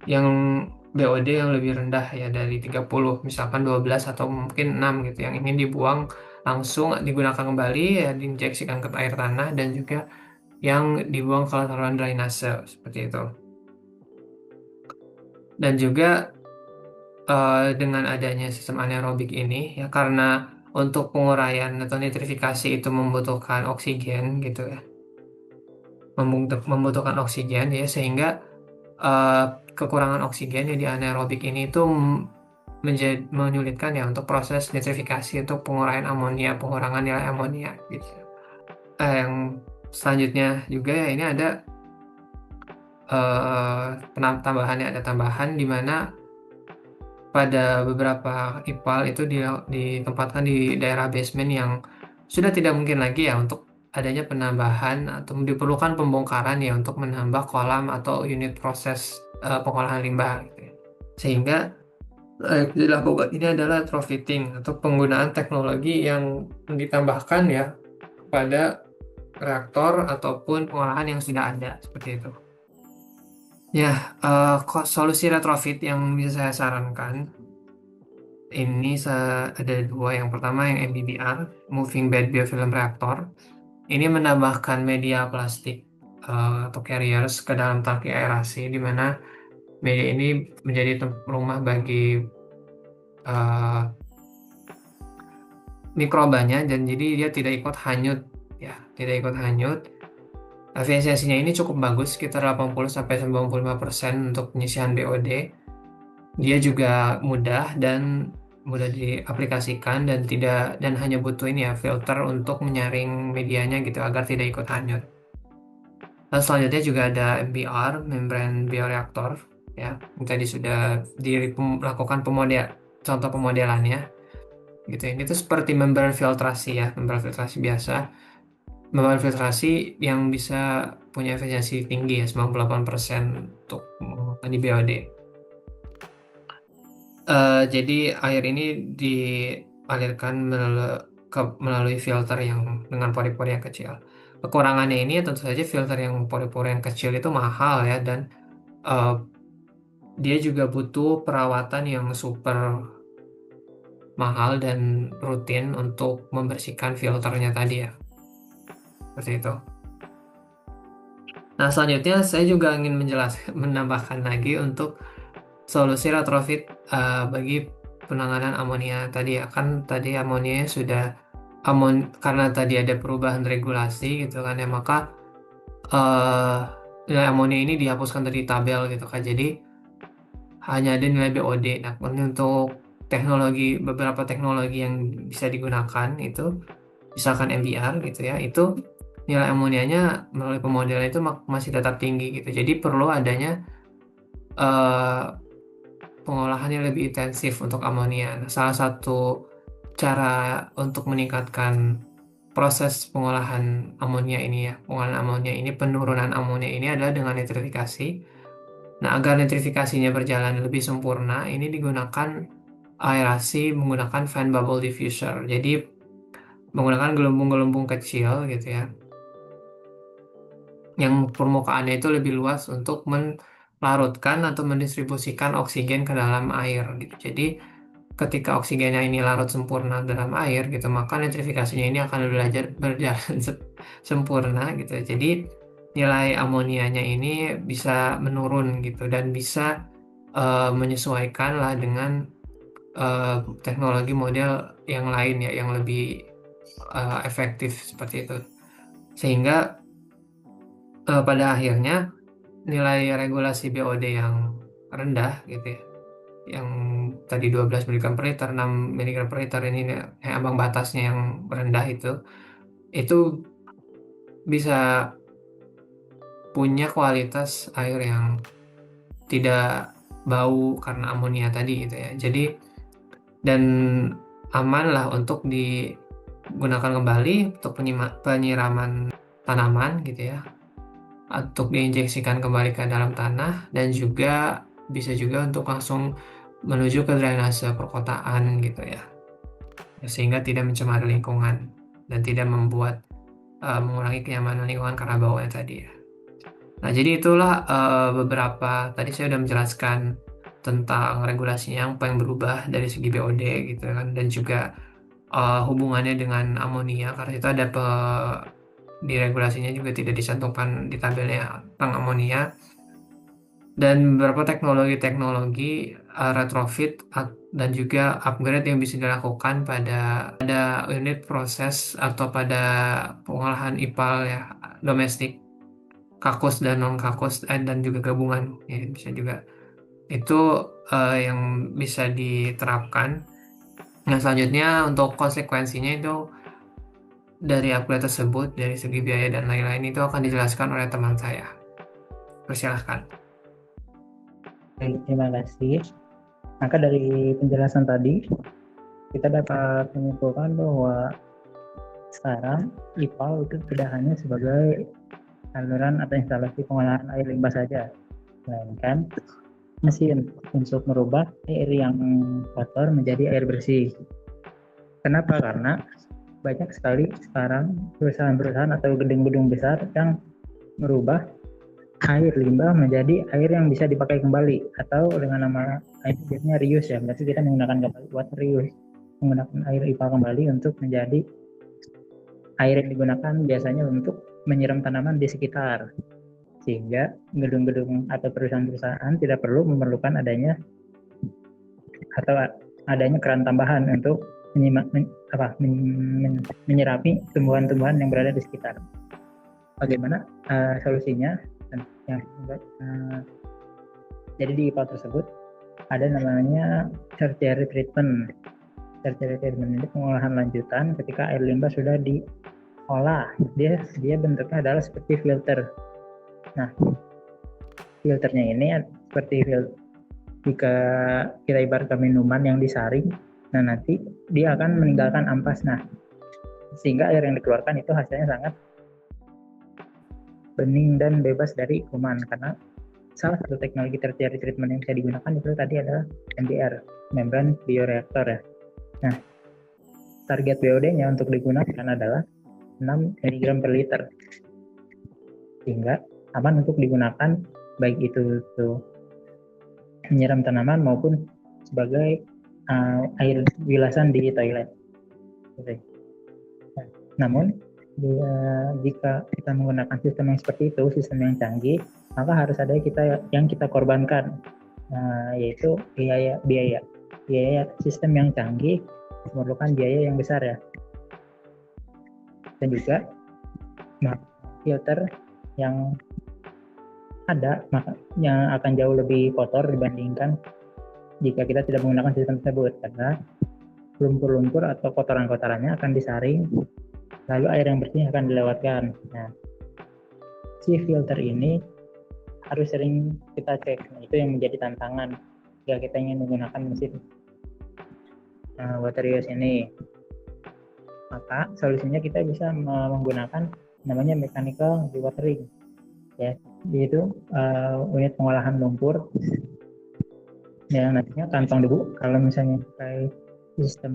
yang BOD yang lebih rendah ya dari 30, misalkan 12 atau mungkin 6 gitu, yang ini dibuang langsung digunakan kembali ya, diinjeksikan ke air tanah, dan juga yang dibuang ke saluran drainase seperti itu. Dan juga dengan adanya sistem anaerobik ini ya, karena untuk penguraian atau nitrifikasi itu membutuhkan oksigen gitu ya, membutuhkan oksigen ya, sehingga eh, kekurangan oksigen ya di anaerobik ini itu menjadi menyulitkan ya untuk proses nitrifikasi untuk penguraian amonia, pengurangan nilai amonia gitu. Yang selanjutnya juga ya, ini ada ada tambahan di mana pada beberapa IPAL itu ditempatkan di daerah basement yang sudah tidak mungkin lagi ya untuk adanya penambahan, atau diperlukan pembongkaran ya untuk menambah kolam atau unit proses pengolahan limbah gitu ya. Sehingga dilakukan ini adalah retrofitting atau penggunaan teknologi yang ditambahkan ya pada reaktor ataupun pengolahan yang sudah ada seperti itu. Ya, solusi retrofit yang bisa saya sarankan ini ada dua. Yang pertama yang MBBR, Moving Bed Biofilm Reactor. Ini menambahkan media plastik atau carriers ke dalam tangki aerasi, di mana media ini menjadi rumah bagi mikrobanya, dan jadi dia tidak ikut hanyut ya, tidak ikut hanyut. Efisiensinya ini cukup bagus, sekitar 80-95% untuk penyisihan BOD. Dia juga mudah diaplikasikan, dan hanya butuh ini ya, filter untuk menyaring medianya gitu agar tidak ikut hanyut. Dan selanjutnya juga ada MBR, Membrane Bioreactor ya, yang tadi sudah dilakukan contoh pemodelannya gitu. Ini tuh seperti membran filtrasi ya, membran filtrasi biasa, membran filtrasi yang bisa punya efisiensi tinggi ya, 98% untuk di BOD. Jadi air ini dialirkan melalui filter yang dengan pori-pori yang kecil. Kekurangannya ini ya tentu saja filter yang pori-pori yang kecil itu mahal ya, dan uh, dia juga butuh perawatan yang super mahal dan rutin untuk membersihkan filternya tadi ya. Seperti itu. Nah, selanjutnya saya juga ingin menambahkan lagi untuk solusi retrofit bagi penanganan amonia tadi ya. Kan tadi amonia sudah karena tadi ada perubahan regulasi gitu kan ya, maka nilai amonia ini dihapuskan dari tabel gitu kan. Jadi hanya ada nilai BOD. Nah, untuk beberapa teknologi yang bisa digunakan itu, misalkan MBR gitu ya, itu nilai amonianya melalui pemodelan itu masih tetap tinggi gitu. Jadi perlu adanya pengolahan yang lebih intensif untuk amonia. Nah, salah satu cara untuk meningkatkan proses pengolahan amonia ini ya, penurunan amonia ini adalah dengan nitrifikasi. Nah, agar nitrifikasinya berjalan lebih sempurna, ini digunakan aerasi menggunakan fan bubble diffuser. Jadi menggunakan gelembung-gelembung kecil gitu ya, yang permukaannya itu lebih luas untuk melarutkan atau mendistribusikan oksigen ke dalam air gitu. Jadi ketika oksigennya ini larut sempurna dalam air gitu, maka nitrifikasinya ini akan berjalan sempurna gitu. Jadi nilai amonianya ini bisa menurun gitu dan bisa menyesuaikan lah dengan teknologi model yang lain ya, yang lebih efektif seperti itu. Sehingga pada akhirnya nilai regulasi BOD yang rendah gitu ya, yang tadi 12 mg per liter, 6 mg per liter ini ambang batasnya yang rendah itu bisa punya kualitas air yang tidak bau karena amonia tadi gitu ya. Jadi dan aman lah untuk digunakan kembali untuk penyiraman tanaman gitu ya, untuk diinjeksikan kembali ke dalam tanah, dan juga bisa juga untuk langsung menuju ke drainase perkotaan gitu ya, sehingga tidak mencemari lingkungan dan tidak mengurangi kenyamanan lingkungan karena baunya tadi ya. Nah, jadi itulah beberapa tadi saya sudah menjelaskan tentang regulasinya yang paling berubah dari segi BOD gitu kan, dan juga hubungannya dengan amonia, karena itu ada di regulasinya juga tidak dicantumkan di tabelnya tentang amonia, dan beberapa teknologi-teknologi retrofit dan juga upgrade yang bisa dilakukan pada unit proses atau pada pengolahan IPAL ya, domestik, kakus dan non kakus, dan juga gabungan ya, bisa juga itu yang bisa diterapkan. Nah, selanjutnya untuk konsekuensinya itu dari upgrade tersebut dari segi biaya dan lain-lain itu akan dijelaskan oleh teman saya. Persilahkan. Baik, terima kasih. Maka dari penjelasan tadi, kita dapat menyimpulkan bahwa sekarang IPAL itu tidak hanya sebagai saluran atau instalasi pengolahan air limbah saja, melainkan mesin untuk merubah air yang kotor menjadi air bersih. Kenapa? Karena banyak sekali sekarang perusahaan-perusahaan atau gedung-gedung besar yang merubah air limbah menjadi air yang bisa dipakai kembali, atau dengan nama air biasanya reuse ya, berarti kita menggunakan kembali water reuse, menggunakan air IPAL kembali untuk menjadi air yang digunakan biasanya untuk menyiram tanaman di sekitar, sehingga gedung-gedung atau perusahaan-perusahaan tidak perlu memerlukan adanya keran tambahan untuk menyirapi tumbuhan-tumbuhan yang berada di sekitar. Bagaimana solusinya? Jadi di IPAL tersebut ada namanya tertiary treatment. Tertiary treatment ini pengolahan lanjutan ketika air limbah sudah diolah. Dia bentuknya adalah seperti filter. Nah, filternya ini seperti jika kita ibaratkan minuman yang disaring, nah nanti dia akan meninggalkan ampas. Nah, sehingga air yang dikeluarkan itu hasilnya sangat bening dan bebas dari kuman, karena salah satu teknologi tertiary treatment yang bisa digunakan itu tadi adalah MBR, membran bioreaktor ya. Nah, target BOD-nya untuk digunakan adalah 6 mg per liter, sehingga aman untuk digunakan baik itu menyiram tanaman maupun sebagai air bilasan di toilet. Namun jika kita menggunakan sistem yang seperti itu, sistem yang canggih, maka harus ada yang kita korbankan, yaitu biaya sistem yang canggih memerlukan biaya yang besar ya, dan juga filter yang ada yang akan jauh lebih kotor dibandingkan jika kita tidak menggunakan sistem tersebut, karena lumpur-lumpur atau kotoran-kotorannya akan disaring, lalu air yang bersih akan dilewatkan. Nah, si filter ini harus sering kita cek. Nah, itu yang menjadi tantangan jika kita ingin menggunakan mesin water reuse ini. maka solusinya kita bisa menggunakan namanya mechanical dewatering, ya, yaitu unit pengolahan lumpur yang nantinya kantong debu kalau misalnya pakai sistem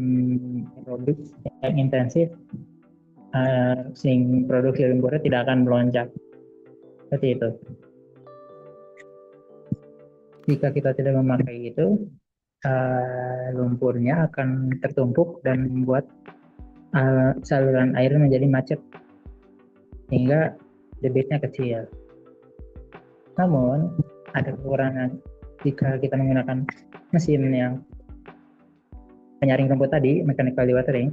aerobik yang intensif, sehingga produksi lumpurnya tidak akan melonjak seperti itu. Jika kita tidak memakai itu, lumpurnya akan tertumpuk dan membuat saluran air menjadi macet sehingga debitnya kecil. Namun ada kekurangan jika kita menggunakan mesin yang penyaring rumput tadi, mechanical dewatering,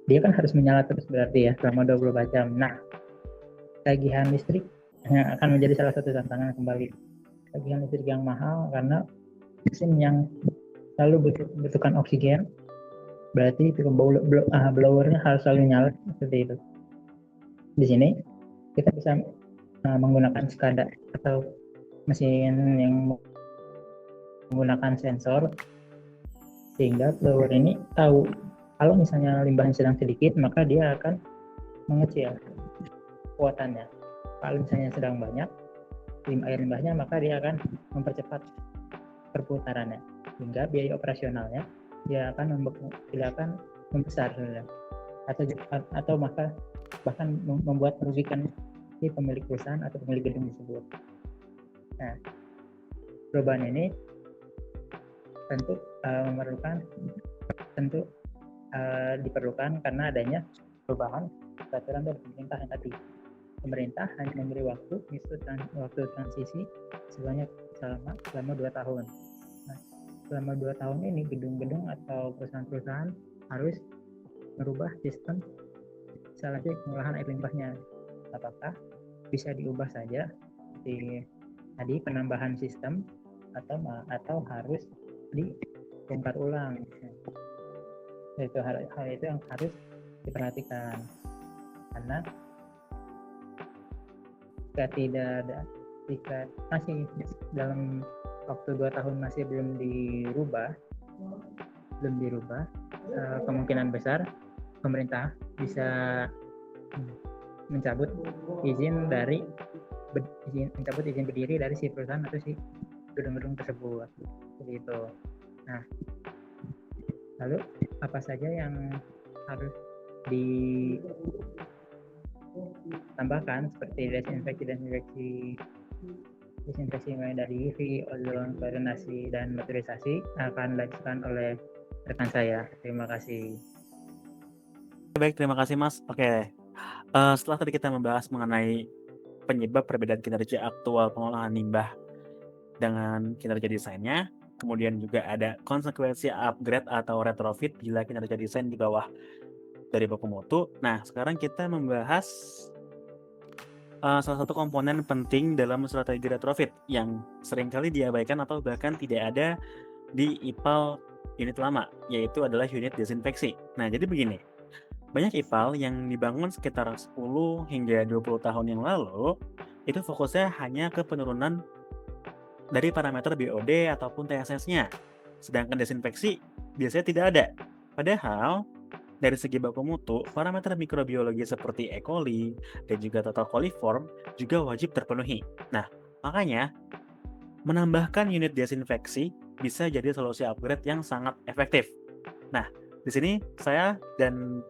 dia kan harus menyala terus berarti ya selama 24 jam. Nah, tagihan listrik akan menjadi salah satu tantangan kembali. Tagihan listrik yang mahal karena mesin yang selalu butuhkan oksigen, berarti blowernya harus selalu nyala seperti itu. Di sini kita bisa menggunakan SCADA atau mesin yang menggunakan sensor sehingga blower ini tahu kalau misalnya limbahnya sedang sedikit maka dia akan mengecil kekuatannya. Kalau misalnya sedang banyak air limbahnya maka dia akan mempercepat perputarannya hingga biaya operasionalnya dia akan tidak akan membesar atau maka bahkan membuat merugikan si pemilik perusahaan atau pemilik gedung tersebut. Nah, perubahan ini tentu diperlukan karena adanya perubahan peraturan dari pemerintah yang tadi. Pemerintah hanya memberi waktu transisi selama 2 tahun. Nah, selama 2 tahun ini gedung-gedung atau perusahaan-perusahaan harus merubah sistem instalasi pengolahan air limbahnya. Apakah bisa diubah saja seperti tadi penambahan sistem atau harus dibongkar ulang? Itu hal itu yang harus diperhatikan karena jika masih dalam waktu 2 tahun masih belum dirubah, kemungkinan besar pemerintah bisa mencabut izin berdiri dari si perusahaan atau si gedung-gedung tersebut, begitu. Nah, lalu apa saja yang harus ditambahkan seperti desinfeksi mulai dari UV, ozon, klorinasi, dan metodisasi akan dilanjutkan oleh rekan saya. Terima kasih. Baik, terima kasih Mas. Oke, setelah tadi kita membahas mengenai penyebab perbedaan kinerja aktual pengolahan limbah dengan kinerja desainnya, kemudian juga ada konsekuensi upgrade atau retrofit bila kinerja desain di bawah dari baku mutu. Nah, sekarang kita membahas salah satu komponen penting dalam strategi retrofit yang seringkali diabaikan atau bahkan tidak ada di IPAL unit lama, yaitu adalah unit desinfeksi. Nah, jadi begini, banyak IPAL yang dibangun sekitar 10 hingga 20 tahun yang lalu, itu fokusnya hanya ke penurunan dari parameter BOD ataupun TSS-nya. Sedangkan desinfeksi biasanya tidak ada. Padahal, dari segi baku mutu, parameter mikrobiologi seperti E. coli dan juga total coliform juga wajib terpenuhi. Nah, makanya menambahkan unit desinfeksi bisa jadi solusi upgrade yang sangat efektif. Nah, di sini saya dan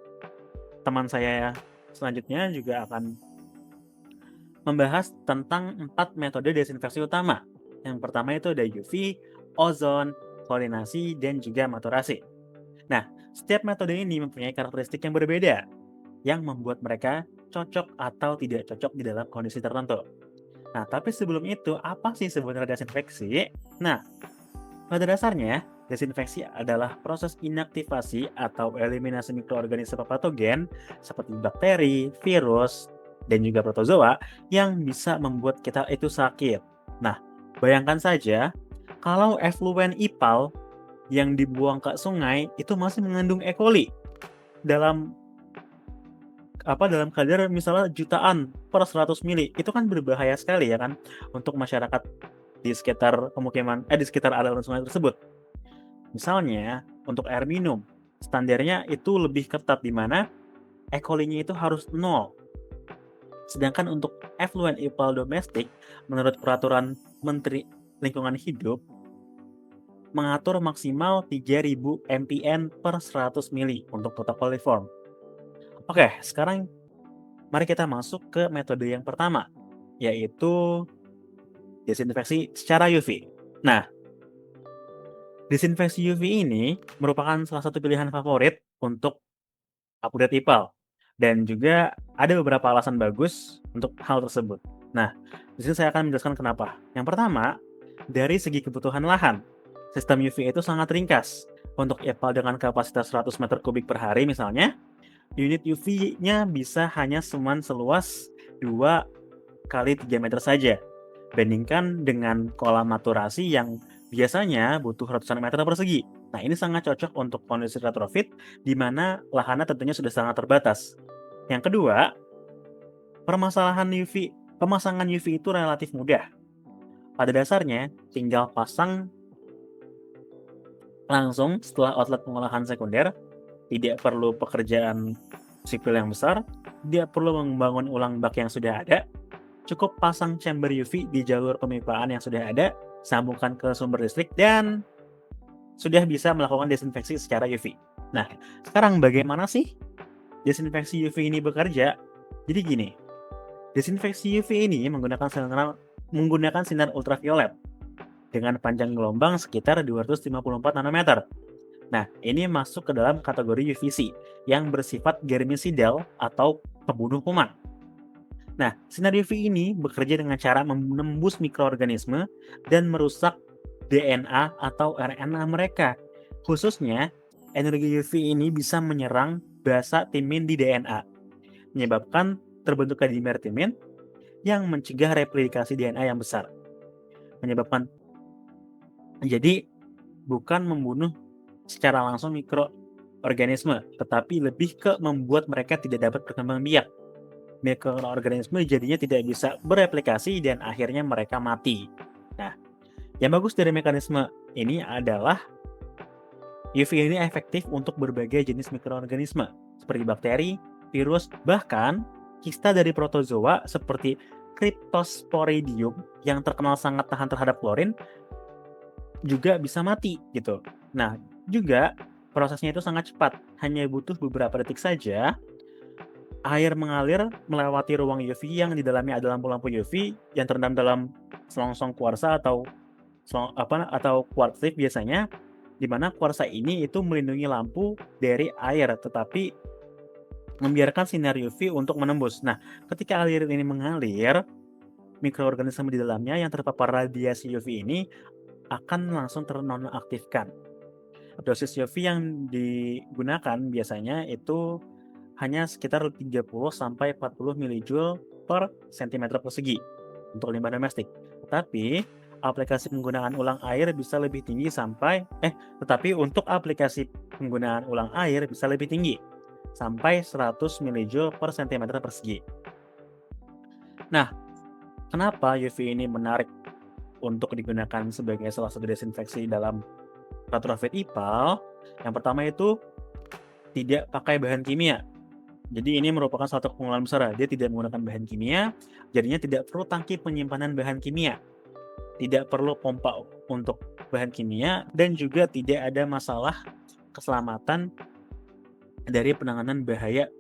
teman saya selanjutnya juga akan membahas tentang 4 metode desinfeksi utama. Yang pertama itu ada UV, ozon, klorinasi, dan juga maturasi. Nah, setiap metode ini mempunyai karakteristik yang berbeda, yang membuat mereka cocok atau tidak cocok di dalam kondisi tertentu. Nah, tapi sebelum itu, apa sih sebenarnya desinfeksi? Nah, pada dasarnya, desinfeksi adalah proses inaktivasi atau eliminasi mikroorganisme patogen seperti bakteri, virus, dan juga protozoa yang bisa membuat kita itu sakit. Nah, bayangkan saja kalau efluen IPAL yang dibuang ke sungai itu masih mengandung E. coli dalam kadar misalnya jutaan per 100 mili. Itu kan berbahaya sekali ya kan untuk masyarakat di sekitar pemukiman di sekitar aliran sungai tersebut. Misalnya untuk air minum, standarnya itu lebih ketat, di mana E. coli-nya itu harus 0. Sedangkan untuk effluent IPAL domestik, menurut peraturan Menteri Lingkungan Hidup, mengatur maksimal 3000 mpn per 100 mili untuk protokoliform. Oke, sekarang mari kita masuk ke metode yang pertama, yaitu desinfeksi secara UV. Nah, desinfeksi UV ini merupakan salah satu pilihan favorit untuk upgrade IPAL, dan juga ada beberapa alasan bagus untuk hal tersebut. Nah, di sini saya akan menjelaskan kenapa. Yang pertama, dari segi kebutuhan lahan, sistem UV itu sangat ringkas. Untuk IPAL dengan kapasitas 100 meter kubik per hari misalnya, unit UV-nya bisa hanya cuman seluas 2 kali 3 meter saja. Bandingkan dengan kolam maturasi yang biasanya butuh ratusan meter persegi. Nah, ini sangat cocok untuk kondisi retrofit di mana lahannya tentunya sudah sangat terbatas. Yang kedua, pemasangan UV itu relatif mudah. Pada dasarnya, tinggal pasang langsung setelah outlet pengolahan sekunder, tidak perlu pekerjaan sipil yang besar, tidak perlu membangun ulang bak yang sudah ada, cukup pasang chamber UV di jalur pemipaan yang sudah ada, sambungkan ke sumber listrik, dan sudah bisa melakukan desinfeksi secara UV. Nah, sekarang bagaimana sih desinfeksi UV ini bekerja? Jadi gini, desinfeksi UV ini menggunakan sinar ultraviolet dengan panjang gelombang sekitar 254 nanometer. Nah, ini masuk ke dalam kategori UVC yang bersifat germicidal atau pembunuh kuman. Nah, sinar UV ini bekerja dengan cara menembus mikroorganisme dan merusak DNA atau RNA mereka. Khususnya, energi UV ini bisa menyerang basa timin di DNA, menyebabkan terbentuknya dimer-timin yang mencegah replikasi DNA yang besar. Jadi, bukan membunuh secara langsung mikroorganisme, tetapi lebih ke membuat mereka tidak dapat berkembang biak. Mikroorganisme jadinya tidak bisa bereplikasi dan akhirnya mereka mati. Nah, yang bagus dari mekanisme ini adalah UV ini efektif untuk berbagai jenis mikroorganisme seperti bakteri, virus, bahkan kista dari protozoa seperti Cryptosporidium yang terkenal sangat tahan terhadap klorin juga bisa mati gitu. Nah, juga prosesnya itu sangat cepat, hanya butuh beberapa detik saja. Air mengalir melewati ruang UV yang di dalamnya ada lampu-lampu UV yang terendam dalam selongsong kuarsa atau quartz leaf biasanya, di mana kuarsa ini itu melindungi lampu dari air tetapi membiarkan sinar UV untuk menembus. Nah, ketika air ini mengalir, mikroorganisme di dalamnya yang terpapar radiasi UV ini akan langsung ternonaktifkan. Dosis UV yang digunakan biasanya itu hanya sekitar 30-40 mJ per cm persegi untuk limbah domestik. Tetapi aplikasi penggunaan ulang air bisa lebih tinggi tetapi untuk aplikasi penggunaan ulang air bisa lebih tinggi sampai 100 mJ per cm persegi. Nah, kenapa UV ini menarik untuk digunakan sebagai salah satu desinfeksi dalam retrofit IPAL? Yang pertama itu tidak pakai bahan kimia. Jadi ini merupakan suatu keunggulan besar. Dia tidak menggunakan bahan kimia, jadinya tidak perlu tangki penyimpanan bahan kimia, tidak perlu pompa untuk bahan kimia, dan juga tidak ada masalah keselamatan dari penanganan bahan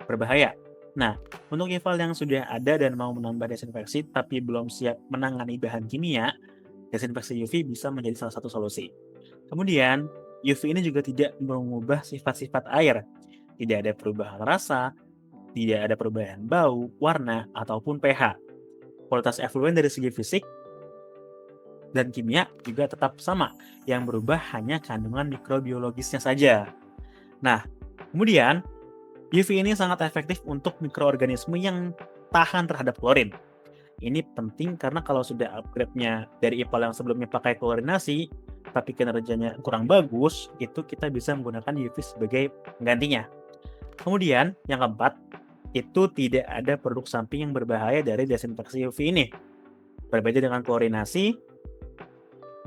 berbahaya. Nah, untuk IPAL yang sudah ada dan mau menambah desinfeksi tapi belum siap menangani bahan kimia, desinfeksi UV bisa menjadi salah satu solusi. Kemudian, UV ini juga tidak mengubah sifat-sifat air. Tidak ada perubahan rasa, tidak ada perubahan bau, warna, ataupun pH. Kualitas efluen dari segi fisik dan kimia juga tetap sama. Yang berubah hanya kandungan mikrobiologisnya saja. Nah, kemudian UV ini sangat efektif untuk mikroorganisme yang tahan terhadap klorin. Ini penting karena kalau sudah upgrade-nya dari IPAL yang sebelumnya pakai klorinasi, tapi kinerjanya kurang bagus, itu kita bisa menggunakan UV sebagai penggantinya. Kemudian, yang keempat, itu tidak ada produk samping yang berbahaya dari desinfeksi UV ini. Berbeda dengan klorinasi,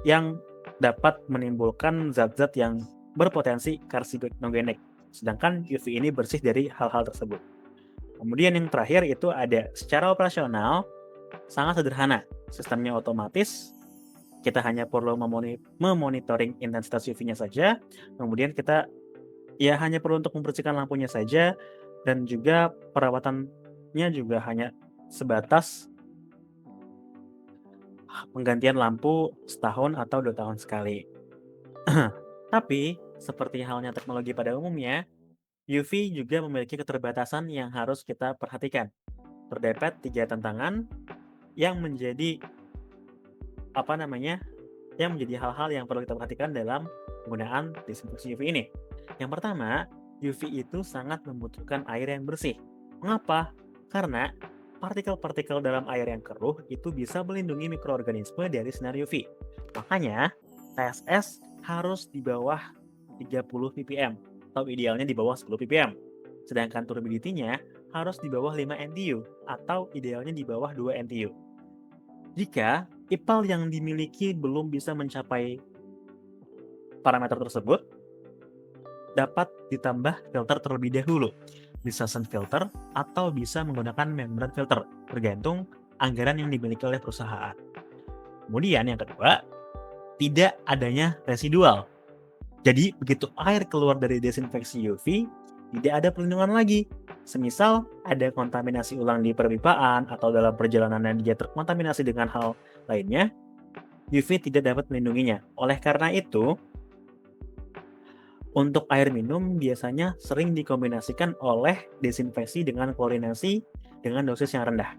yang dapat menimbulkan zat-zat yang berpotensi karsinogenik. Sedangkan UV ini bersih dari hal-hal tersebut. Kemudian yang terakhir itu ada secara operasional sangat sederhana. Sistemnya otomatis, kita hanya perlu memonitoring intensitas UV-nya saja. Kemudian kita hanya perlu untuk membersihkan lampunya saja, dan juga perawatannya juga hanya sebatas penggantian lampu setahun atau 2 tahun sekali. Tapi, seperti halnya teknologi pada umumnya, UV juga memiliki keterbatasan yang harus kita perhatikan. Terdapat 3 tantangan yang menjadi hal-hal yang perlu kita perhatikan dalam penggunaan disinfeksi UV ini. Yang pertama, UV itu sangat membutuhkan air yang bersih. Mengapa? Karena partikel-partikel dalam air yang keruh itu bisa melindungi mikroorganisme dari sinar UV. Makanya, TSS harus di bawah 30 ppm atau idealnya di bawah 10 ppm. Sedangkan turbidity-nya harus di bawah 5 NTU atau idealnya di bawah 2 NTU. Jika IPAL yang dimiliki belum bisa mencapai parameter tersebut, dapat ditambah filter terlebih dahulu. Bisa sun filter atau bisa menggunakan membran filter, tergantung anggaran yang dimiliki oleh perusahaan. Kemudian yang kedua, tidak adanya residual. Jadi begitu air keluar dari desinfeksi UV, tidak ada perlindungan lagi. Semisal ada kontaminasi ulang di perpipaan atau dalam perjalanan yang dia terkontaminasi dengan hal lainnya, UV tidak dapat melindunginya. Oleh karena itu, untuk air minum biasanya sering dikombinasikan oleh desinfeksi dengan klorinasi dengan dosis yang rendah.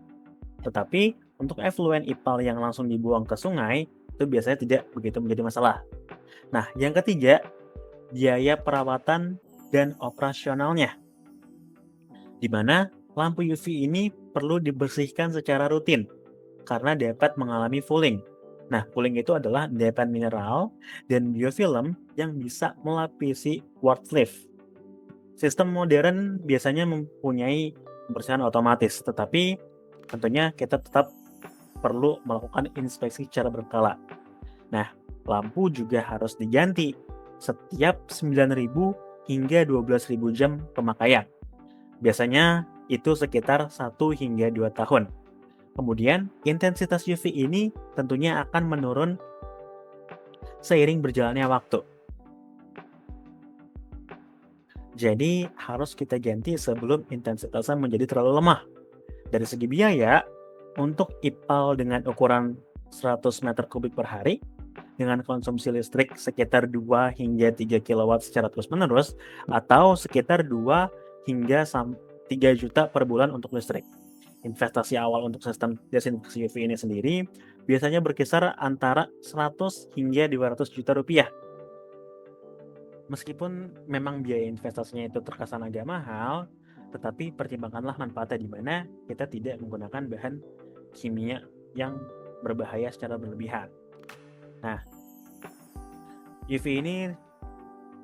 Tetapi untuk efluen IPAL yang langsung dibuang ke sungai itu biasanya tidak begitu menjadi masalah. Nah, yang ketiga, biaya perawatan dan operasionalnya, di mana lampu UV ini perlu dibersihkan secara rutin karena dapat mengalami fouling. Nah, fouling itu adalah endapan mineral dan biofilm yang bisa melapisi ward sleeve. Sistem modern biasanya mempunyai pembersihan otomatis, tetapi tentunya kita tetap perlu melakukan inspeksi secara berkala. Nah, lampu juga harus diganti setiap 9.000 hingga 12.000 jam pemakaian. Biasanya itu sekitar 1 hingga 2 tahun. Kemudian, intensitas UV ini tentunya akan menurun seiring berjalannya waktu. Jadi, harus kita ganti sebelum intensitasnya menjadi terlalu lemah. Dari segi biaya, untuk IPAL dengan ukuran 100 meter kubik per hari, dengan konsumsi listrik sekitar 2 hingga 3 kW secara terus-menerus, atau sekitar 2 hingga 3 juta per bulan untuk listrik. Investasi awal untuk sistem desinfeksi UV ini sendiri biasanya berkisar antara 100 hingga 200 juta rupiah. Meskipun memang biaya investasinya itu terkesan agak mahal, tetapi pertimbangkanlah manfaatnya di mana kita tidak menggunakan bahan kimia yang berbahaya secara berlebihan. Nah, UV ini,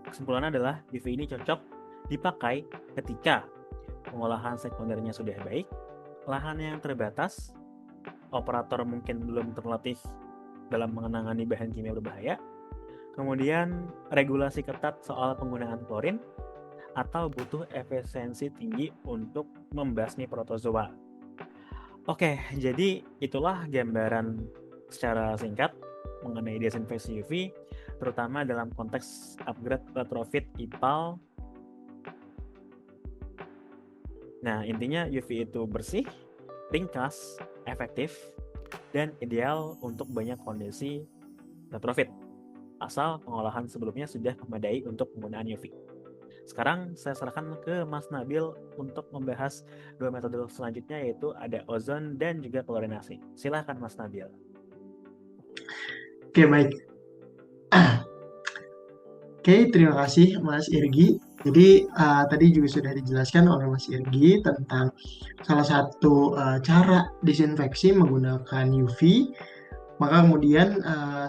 kesimpulannya adalah UV ini cocok dipakai ketika pengolahan sekundernya sudah baik, lahan yang terbatas, operator mungkin belum terlatih dalam menangani bahan kimia berbahaya, kemudian regulasi ketat soal penggunaan klorin, atau butuh efisiensi tinggi untuk membasmi protozoa. Oke, jadi itulah gambaran secara singkat mengenai desinfeksi UV, terutama dalam konteks upgrade retrofit IPAL. Nah, intinya UV itu bersih, ringkas, efektif, dan ideal untuk banyak kondisi retrofit, asal pengolahan sebelumnya sudah memadai untuk penggunaan UV. Sekarang saya serahkan ke Mas Nabil untuk membahas 2 metode selanjutnya, yaitu ada ozon dan juga klorinasi. Silakan Mas Nabil. Oke, baik. Oke, terima kasih Mas Irgi. Jadi tadi juga sudah dijelaskan oleh Mas Irgi tentang salah satu cara disinfeksi menggunakan UV. Maka kemudian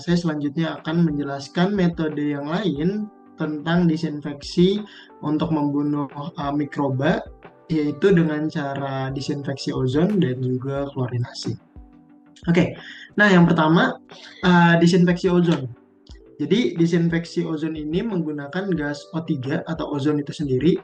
saya selanjutnya akan menjelaskan metode yang lain tentang disinfeksi untuk membunuh mikroba, yaitu dengan cara disinfeksi ozon dan juga klorinasi. Oke, nah yang pertama disinfeksi ozon. Jadi disinfeksi ozon ini menggunakan gas O3 atau ozon itu sendiri.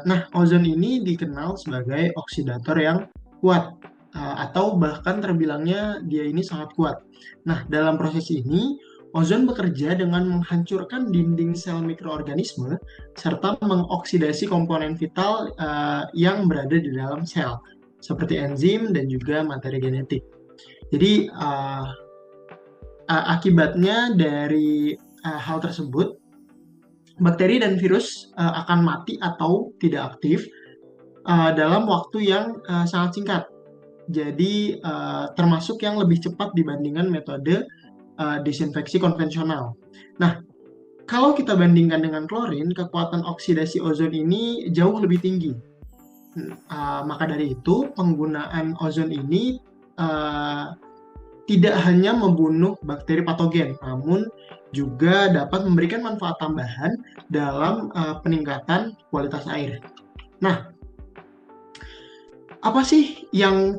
Nah, ozon ini dikenal sebagai oksidator yang kuat, atau bahkan terbilangnya dia ini sangat kuat. Nah, dalam proses ini ozon bekerja dengan menghancurkan dinding sel mikroorganisme serta mengoksidasi komponen vital yang berada di dalam sel seperti enzim dan juga materi genetik. Jadi akibatnya dari hal tersebut, bakteri dan virus akan mati atau tidak aktif dalam waktu yang sangat singkat. Jadi termasuk yang lebih cepat dibandingkan metode disinfeksi konvensional. Nah, kalau kita bandingkan dengan klorin, kekuatan oksidasi ozon ini jauh lebih tinggi. Maka dari itu, penggunaan ozon ini tidak hanya membunuh bakteri patogen, namun juga dapat memberikan manfaat tambahan dalam peningkatan kualitas air. Nah, apa sih yang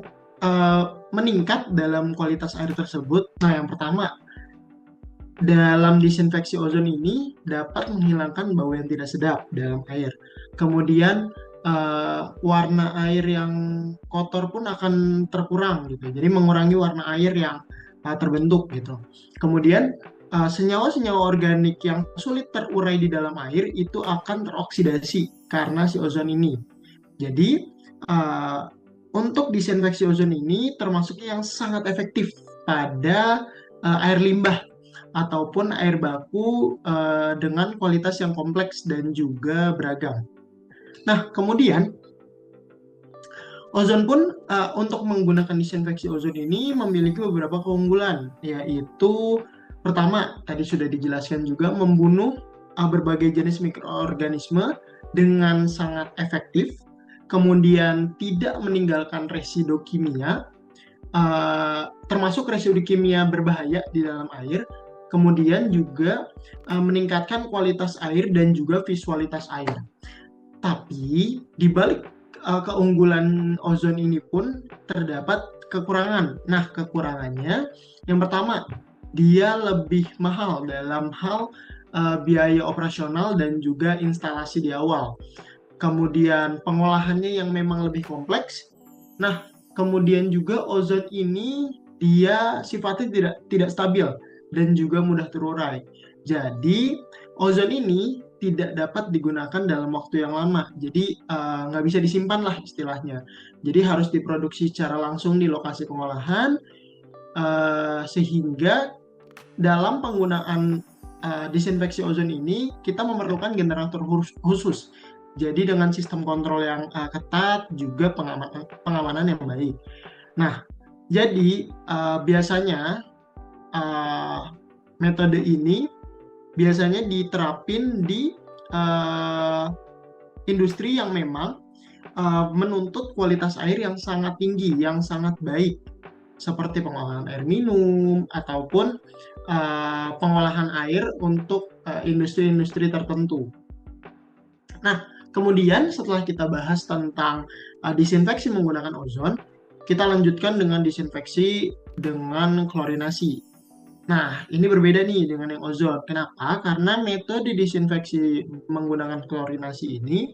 meningkat dalam kualitas air tersebut? Nah, yang pertama, dalam disinfeksi ozon ini dapat menghilangkan bau yang tidak sedap dalam air. Kemudian warna air yang kotor pun akan terkurang gitu. Jadi mengurangi warna air yang terbentuk gitu. Kemudian senyawa-senyawa organik yang sulit terurai di dalam air itu akan teroksidasi karena si ozon ini. Jadi untuk disinfeksi ozon ini termasuk yang sangat efektif pada air limbah ataupun air baku dengan kualitas yang kompleks dan juga beragam. Nah, kemudian ozon pun untuk menggunakan disinfeksi ozon ini memiliki beberapa keunggulan, yaitu pertama, tadi sudah dijelaskan juga, membunuh berbagai jenis mikroorganisme dengan sangat efektif, kemudian tidak meninggalkan residu kimia, termasuk residu kimia berbahaya di dalam air, kemudian juga meningkatkan kualitas air dan juga visualitas air. Tapi di balik keunggulan ozon ini pun terdapat kekurangan. Nah, kekurangannya yang pertama, dia lebih mahal dalam hal biaya operasional dan juga instalasi di awal. Kemudian pengolahannya yang memang lebih kompleks. Nah, kemudian juga ozon ini dia sifatnya tidak stabil dan juga mudah terurai. Jadi ozon ini tidak dapat digunakan dalam waktu yang lama. Jadi nggak bisa disimpan lah istilahnya. Jadi harus diproduksi secara langsung di lokasi pengolahan, sehingga dalam penggunaan disinfeksi ozon ini kita memerlukan generator khusus. Jadi dengan sistem kontrol yang ketat, juga pengamanan yang baik. Nah, jadi biasanya metode ini biasanya diterapin di industri yang memang menuntut kualitas air yang sangat tinggi, yang sangat baik, seperti pengolahan air minum ataupun pengolahan air untuk industri-industri tertentu. Nah, kemudian setelah kita bahas tentang disinfeksi menggunakan ozon, kita lanjutkan dengan disinfeksi dengan klorinasi. Nah, ini berbeda nih dengan yang ozon. Kenapa? Karena metode disinfeksi menggunakan klorinasi ini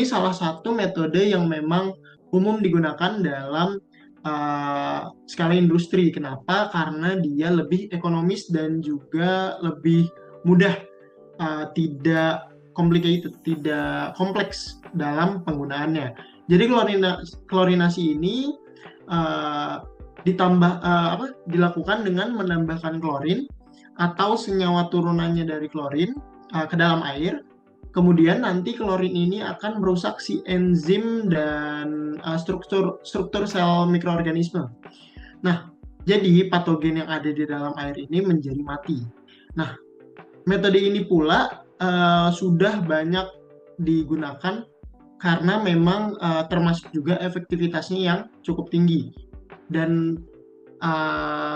salah satu metode yang memang umum digunakan dalam skala industri. Kenapa? Karena dia lebih ekonomis dan juga lebih mudah, tidak complicated, tidak kompleks dalam penggunaannya. Jadi klorinasi ini dilakukan dengan menambahkan klorin atau senyawa turunannya dari klorin ke dalam air. Kemudian nanti klorin ini akan merusak si enzim dan struktur sel mikroorganisme. Nah, jadi patogen yang ada di dalam air ini menjadi mati. Nah, metode ini pula sudah banyak digunakan karena memang termasuk juga efektivitasnya yang cukup tinggi dan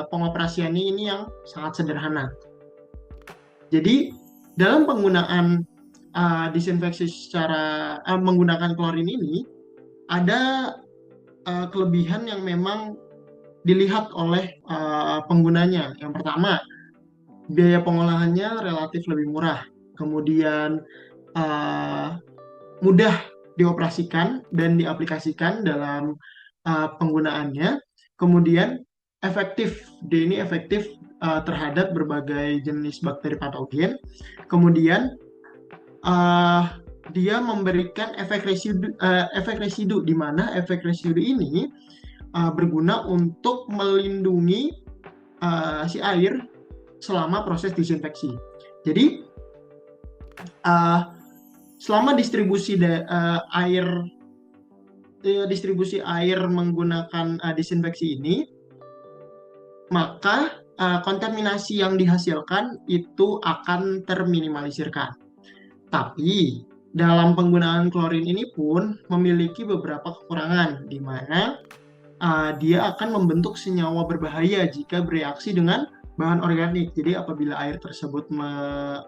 pengoperasiannya ini yang sangat sederhana. Jadi dalam penggunaan disinfeksi secara menggunakan klorin ini ada kelebihan yang memang dilihat oleh penggunanya. Yang pertama, biaya pengolahannya relatif lebih murah. Kemudian mudah dioperasikan dan diaplikasikan dalam penggunaannya. Kemudian efektif, dia ini efektif terhadap berbagai jenis bakteri patogen. Kemudian dia memberikan efek residu di mana efek residu ini berguna untuk melindungi si air selama proses disinfeksi. Jadi selama distribusi air menggunakan disinfeksi ini, maka kontaminasi yang dihasilkan itu akan terminimalisirkan. Tapi dalam penggunaan klorin ini pun memiliki beberapa kekurangan, di mana dia akan membentuk senyawa berbahaya jika bereaksi dengan bahan organik. Jadi apabila air tersebut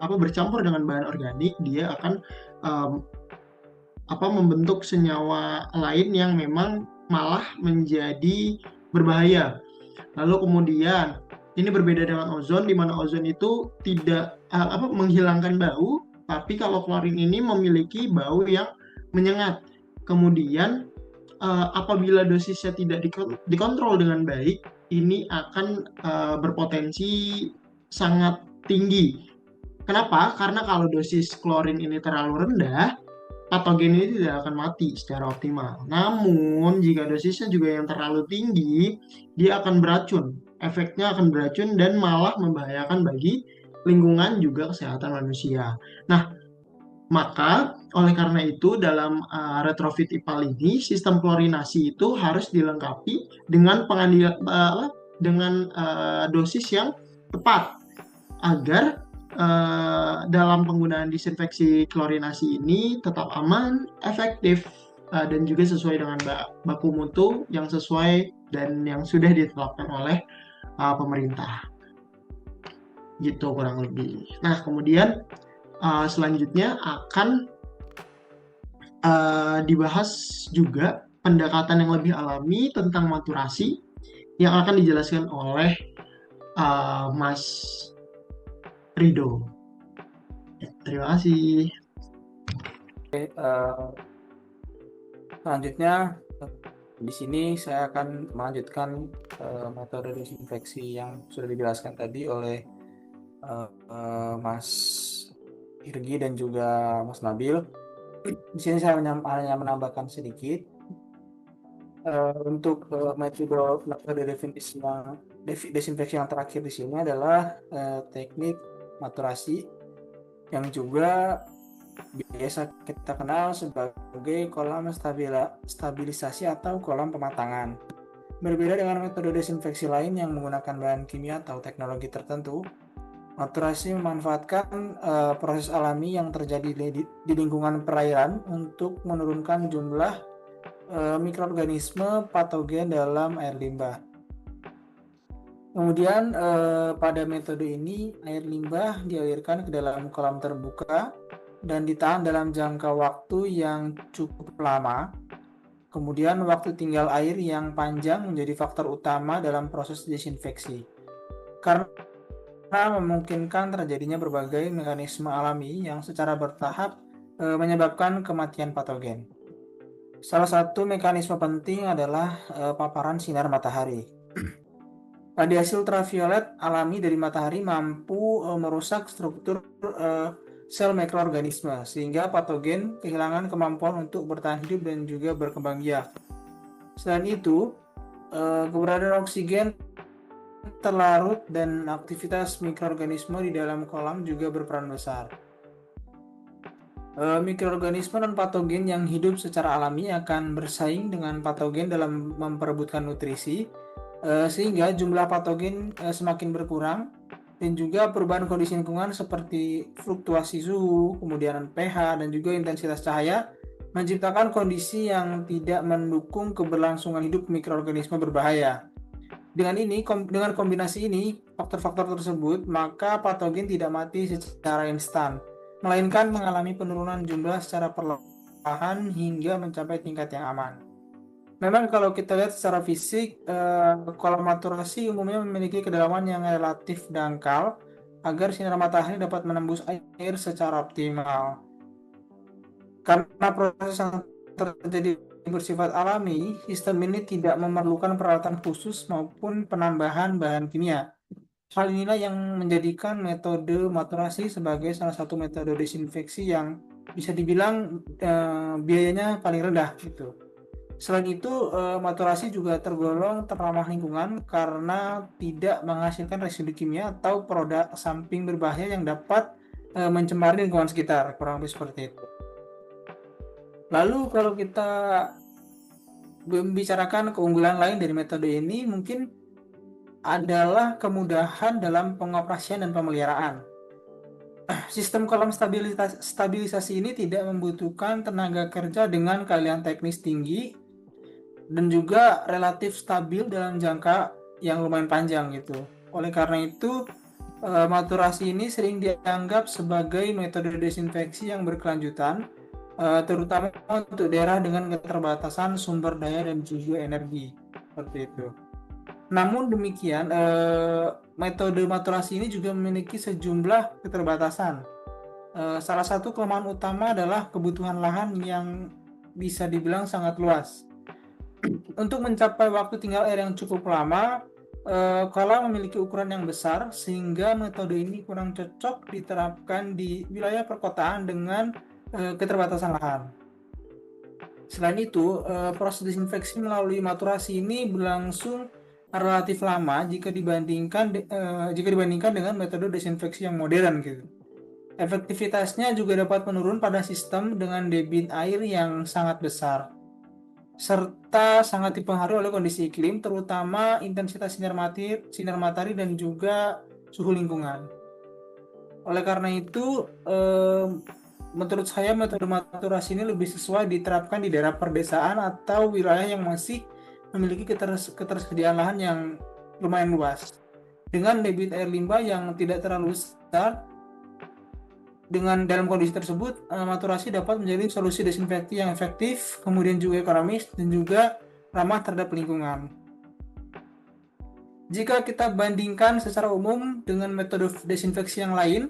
bercampur dengan bahan organik, dia akan membentuk senyawa lain yang memang malah menjadi berbahaya. Lalu kemudian ini berbeda dengan ozon, di mana ozon itu tidak menghilangkan bau, tapi kalau klorin ini memiliki bau yang menyengat. Kemudian apabila dosisnya tidak dikontrol dengan baik, ini akan berpotensi sangat tinggi. Kenapa? Karena kalau dosis klorin ini terlalu rendah, patogen ini tidak akan mati secara optimal. Namun, jika dosisnya juga yang terlalu tinggi, dia akan beracun. Efeknya akan beracun dan malah membahayakan bagi lingkungan juga kesehatan manusia. Nah, maka oleh karena itu dalam retrofit IPAL ini sistem klorinasi itu harus dilengkapi dengan dosis yang tepat agar dalam penggunaan disinfeksi klorinasi ini tetap aman, efektif, dan juga sesuai dengan baku mutu yang sesuai dan yang sudah ditetapkan oleh pemerintah. Gitu kurang lebih. Nah, kemudian selanjutnya akan dibahas juga pendekatan yang lebih alami tentang maturasi yang akan dijelaskan oleh Mas Rido. Terima kasih. Selanjutnya di sini saya akan melanjutkan metode disinfeksi yang sudah dijelaskan tadi oleh Mas Irgi dan juga Mas Nabil. Di sini saya hanya menambahkan sedikit untuk metode desinfeksi yang terakhir di sini adalah teknik maturasi yang juga biasa kita kenal sebagai kolam stabilisasi atau kolam pematangan. Berbeda dengan metode desinfeksi lain yang menggunakan bahan kimia atau teknologi tertentu, maturasi memanfaatkan proses alami yang terjadi di lingkungan perairan untuk menurunkan jumlah mikroorganisme patogen dalam air limbah. Kemudian pada metode ini air limbah dialirkan ke dalam kolam terbuka dan ditahan dalam jangka waktu yang cukup lama. Kemudian waktu tinggal air yang panjang menjadi faktor utama dalam proses desinfeksi. Karena memungkinkan terjadinya berbagai mekanisme alami yang secara bertahap menyebabkan kematian patogen. Salah satu mekanisme penting adalah paparan sinar matahari. Radiasi ultraviolet alami dari matahari mampu merusak struktur sel mikroorganisme sehingga patogen kehilangan kemampuan untuk bertahan hidup dan juga berkembang biak. Selain itu, keberadaan oksigen terlarut dan aktivitas mikroorganisme di dalam kolam juga berperan besar. Mikroorganisme dan patogen yang hidup secara alami akan bersaing dengan patogen dalam memperebutkan nutrisi, sehingga jumlah patogen semakin berkurang, dan juga perubahan kondisi lingkungan seperti fluktuasi suhu, kemudian pH, dan juga intensitas cahaya menciptakan kondisi yang tidak mendukung keberlangsungan hidup mikroorganisme berbahaya. Dengan kombinasi ini, faktor-faktor tersebut, maka patogen tidak mati secara instan, melainkan mengalami penurunan jumlah secara perlahan hingga mencapai tingkat yang aman. Memang kalau kita lihat secara fisik, kolam maturasi umumnya memiliki kedalaman yang relatif dangkal agar sinar matahari dapat menembus air secara optimal. Karena proses yang terjadi bersifat alami, sistem ini tidak memerlukan peralatan khusus maupun penambahan bahan kimia. Hal inilah yang menjadikan metode maturasi sebagai salah satu metode desinfeksi yang bisa dibilang biayanya paling rendah gitu. Selain itu, maturasi juga tergolong ramah lingkungan karena tidak menghasilkan residu kimia atau produk samping berbahaya yang dapat mencemari lingkungan sekitar, kurang lebih seperti itu. Lalu kalau kita membicarakan keunggulan lain dari metode ini, mungkin adalah kemudahan dalam pengoperasian dan pemeliharaan. Sistem kolam stabilisasi ini tidak membutuhkan tenaga kerja dengan keahlian teknis tinggi dan juga relatif stabil dalam jangka yang lumayan panjang gitu. Oleh karena itu, maturasi ini sering dianggap sebagai metode desinfeksi yang berkelanjutan, terutama untuk daerah dengan keterbatasan sumber daya dan juga energi, seperti itu. Namun demikian, metode maturasi ini juga memiliki sejumlah keterbatasan. Salah satu kelemahan utama adalah kebutuhan lahan yang bisa dibilang sangat luas. Untuk mencapai waktu tinggal air yang cukup lama, kolam memiliki ukuran yang besar sehingga metode ini kurang cocok diterapkan di wilayah perkotaan dengan keterbatasan lahan. Selain itu, proses desinfeksi melalui maturasi ini berlangsung relatif lama jika dibandingkan dengan metode desinfeksi yang modern gitu. Efektivitasnya juga dapat menurun pada sistem dengan debit air yang sangat besar, serta sangat dipengaruhi oleh kondisi iklim, terutama intensitas sinar matahari dan juga suhu lingkungan. Oleh karena itu, menurut saya metode maturasi ini lebih sesuai diterapkan di daerah perdesaan atau wilayah yang masih memiliki ketersediaan lahan yang lumayan luas. Dengan debit air limbah yang tidak terlalu besar, dalam kondisi tersebut, maturasi dapat menjadi solusi desinfeksi yang efektif, kemudian juga ekonomis, dan juga ramah terhadap lingkungan. Jika kita bandingkan secara umum dengan metode desinfeksi yang lain,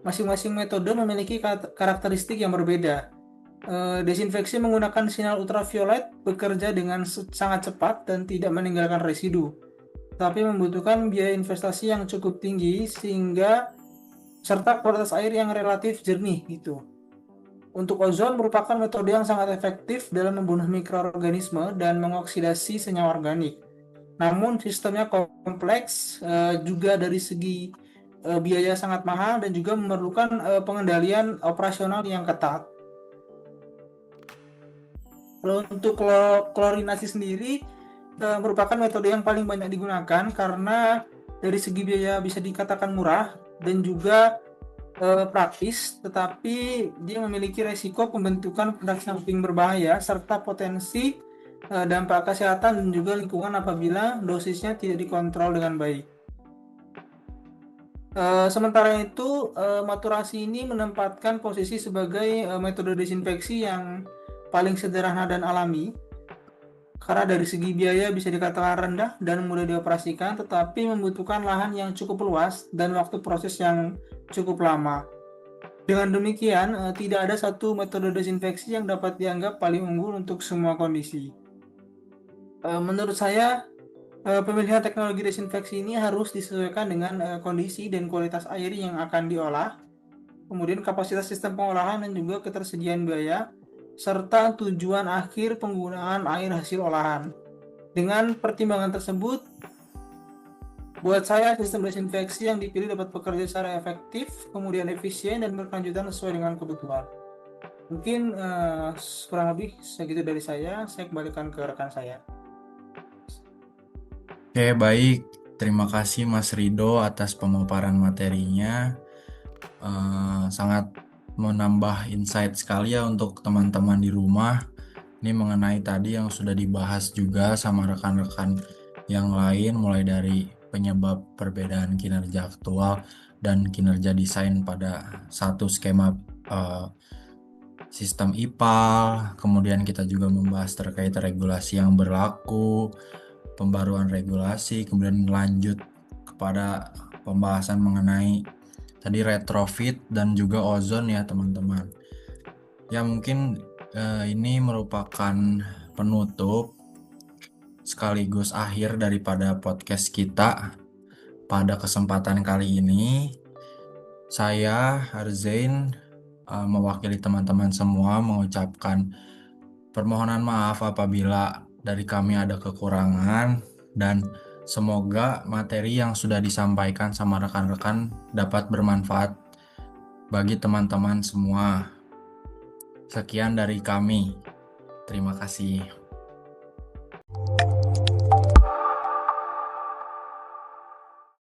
masing-masing metode memiliki karakteristik yang berbeda. Desinfeksi menggunakan sinar ultraviolet bekerja dengan sangat cepat dan tidak meninggalkan residu, tapi membutuhkan biaya investasi yang cukup tinggi serta kualitas air yang relatif jernih gitu. Untuk ozon merupakan metode yang sangat efektif dalam membunuh mikroorganisme dan mengoksidasi senyawa organik. Namun sistemnya kompleks, juga dari segi biaya sangat mahal dan juga memerlukan pengendalian operasional yang ketat. Lalu untuk klorinasi sendiri merupakan metode yang paling banyak digunakan karena dari segi biaya bisa dikatakan murah dan juga praktis, tetapi dia memiliki resiko pembentukan produk samping berbahaya serta potensi dampak kesehatan dan juga lingkungan apabila dosisnya tidak dikontrol dengan baik. Sementara itu, maturasi ini menempatkan posisi sebagai metode desinfeksi yang paling sederhana dan alami, karena dari segi biaya bisa dikatakan rendah dan mudah dioperasikan, tetapi membutuhkan lahan yang cukup luas dan waktu proses yang cukup lama. Dengan demikian, tidak ada satu metode desinfeksi yang dapat dianggap paling unggul untuk semua kondisi. Menurut saya, pemilihan teknologi desinfeksi ini harus disesuaikan dengan kondisi dan kualitas air yang akan diolah, kemudian kapasitas sistem pengolahan dan juga ketersediaan biaya, serta tujuan akhir penggunaan air hasil olahan. Dengan pertimbangan tersebut, buat saya sistem desinfeksi yang dipilih dapat bekerja secara efektif, kemudian efisien dan berkelanjutan sesuai dengan kebutuhan. Mungkin kurang lebih segitu dari saya kembalikan ke rekan saya. Oke, baik. Terima kasih Mas Rido atas pemaparan materinya. Sangat menambah insight sekali ya untuk teman-teman di rumah. Ini mengenai tadi yang sudah dibahas juga sama rekan-rekan yang lain, mulai dari penyebab perbedaan kinerja aktual dan kinerja desain pada satu skema sistem IPAL. Kemudian kita juga membahas terkait regulasi yang berlaku, pembaruan regulasi, kemudian lanjut kepada pembahasan mengenai tadi retrofit dan juga ozon ya teman-teman. Ya mungkin ini merupakan penutup sekaligus akhir daripada podcast kita pada kesempatan kali ini. Saya Harzain mewakili teman-teman semua mengucapkan permohonan maaf apabila dari kami ada kekurangan, dan semoga materi yang sudah disampaikan sama rekan-rekan dapat bermanfaat bagi teman-teman semua. Sekian dari kami. Terima kasih.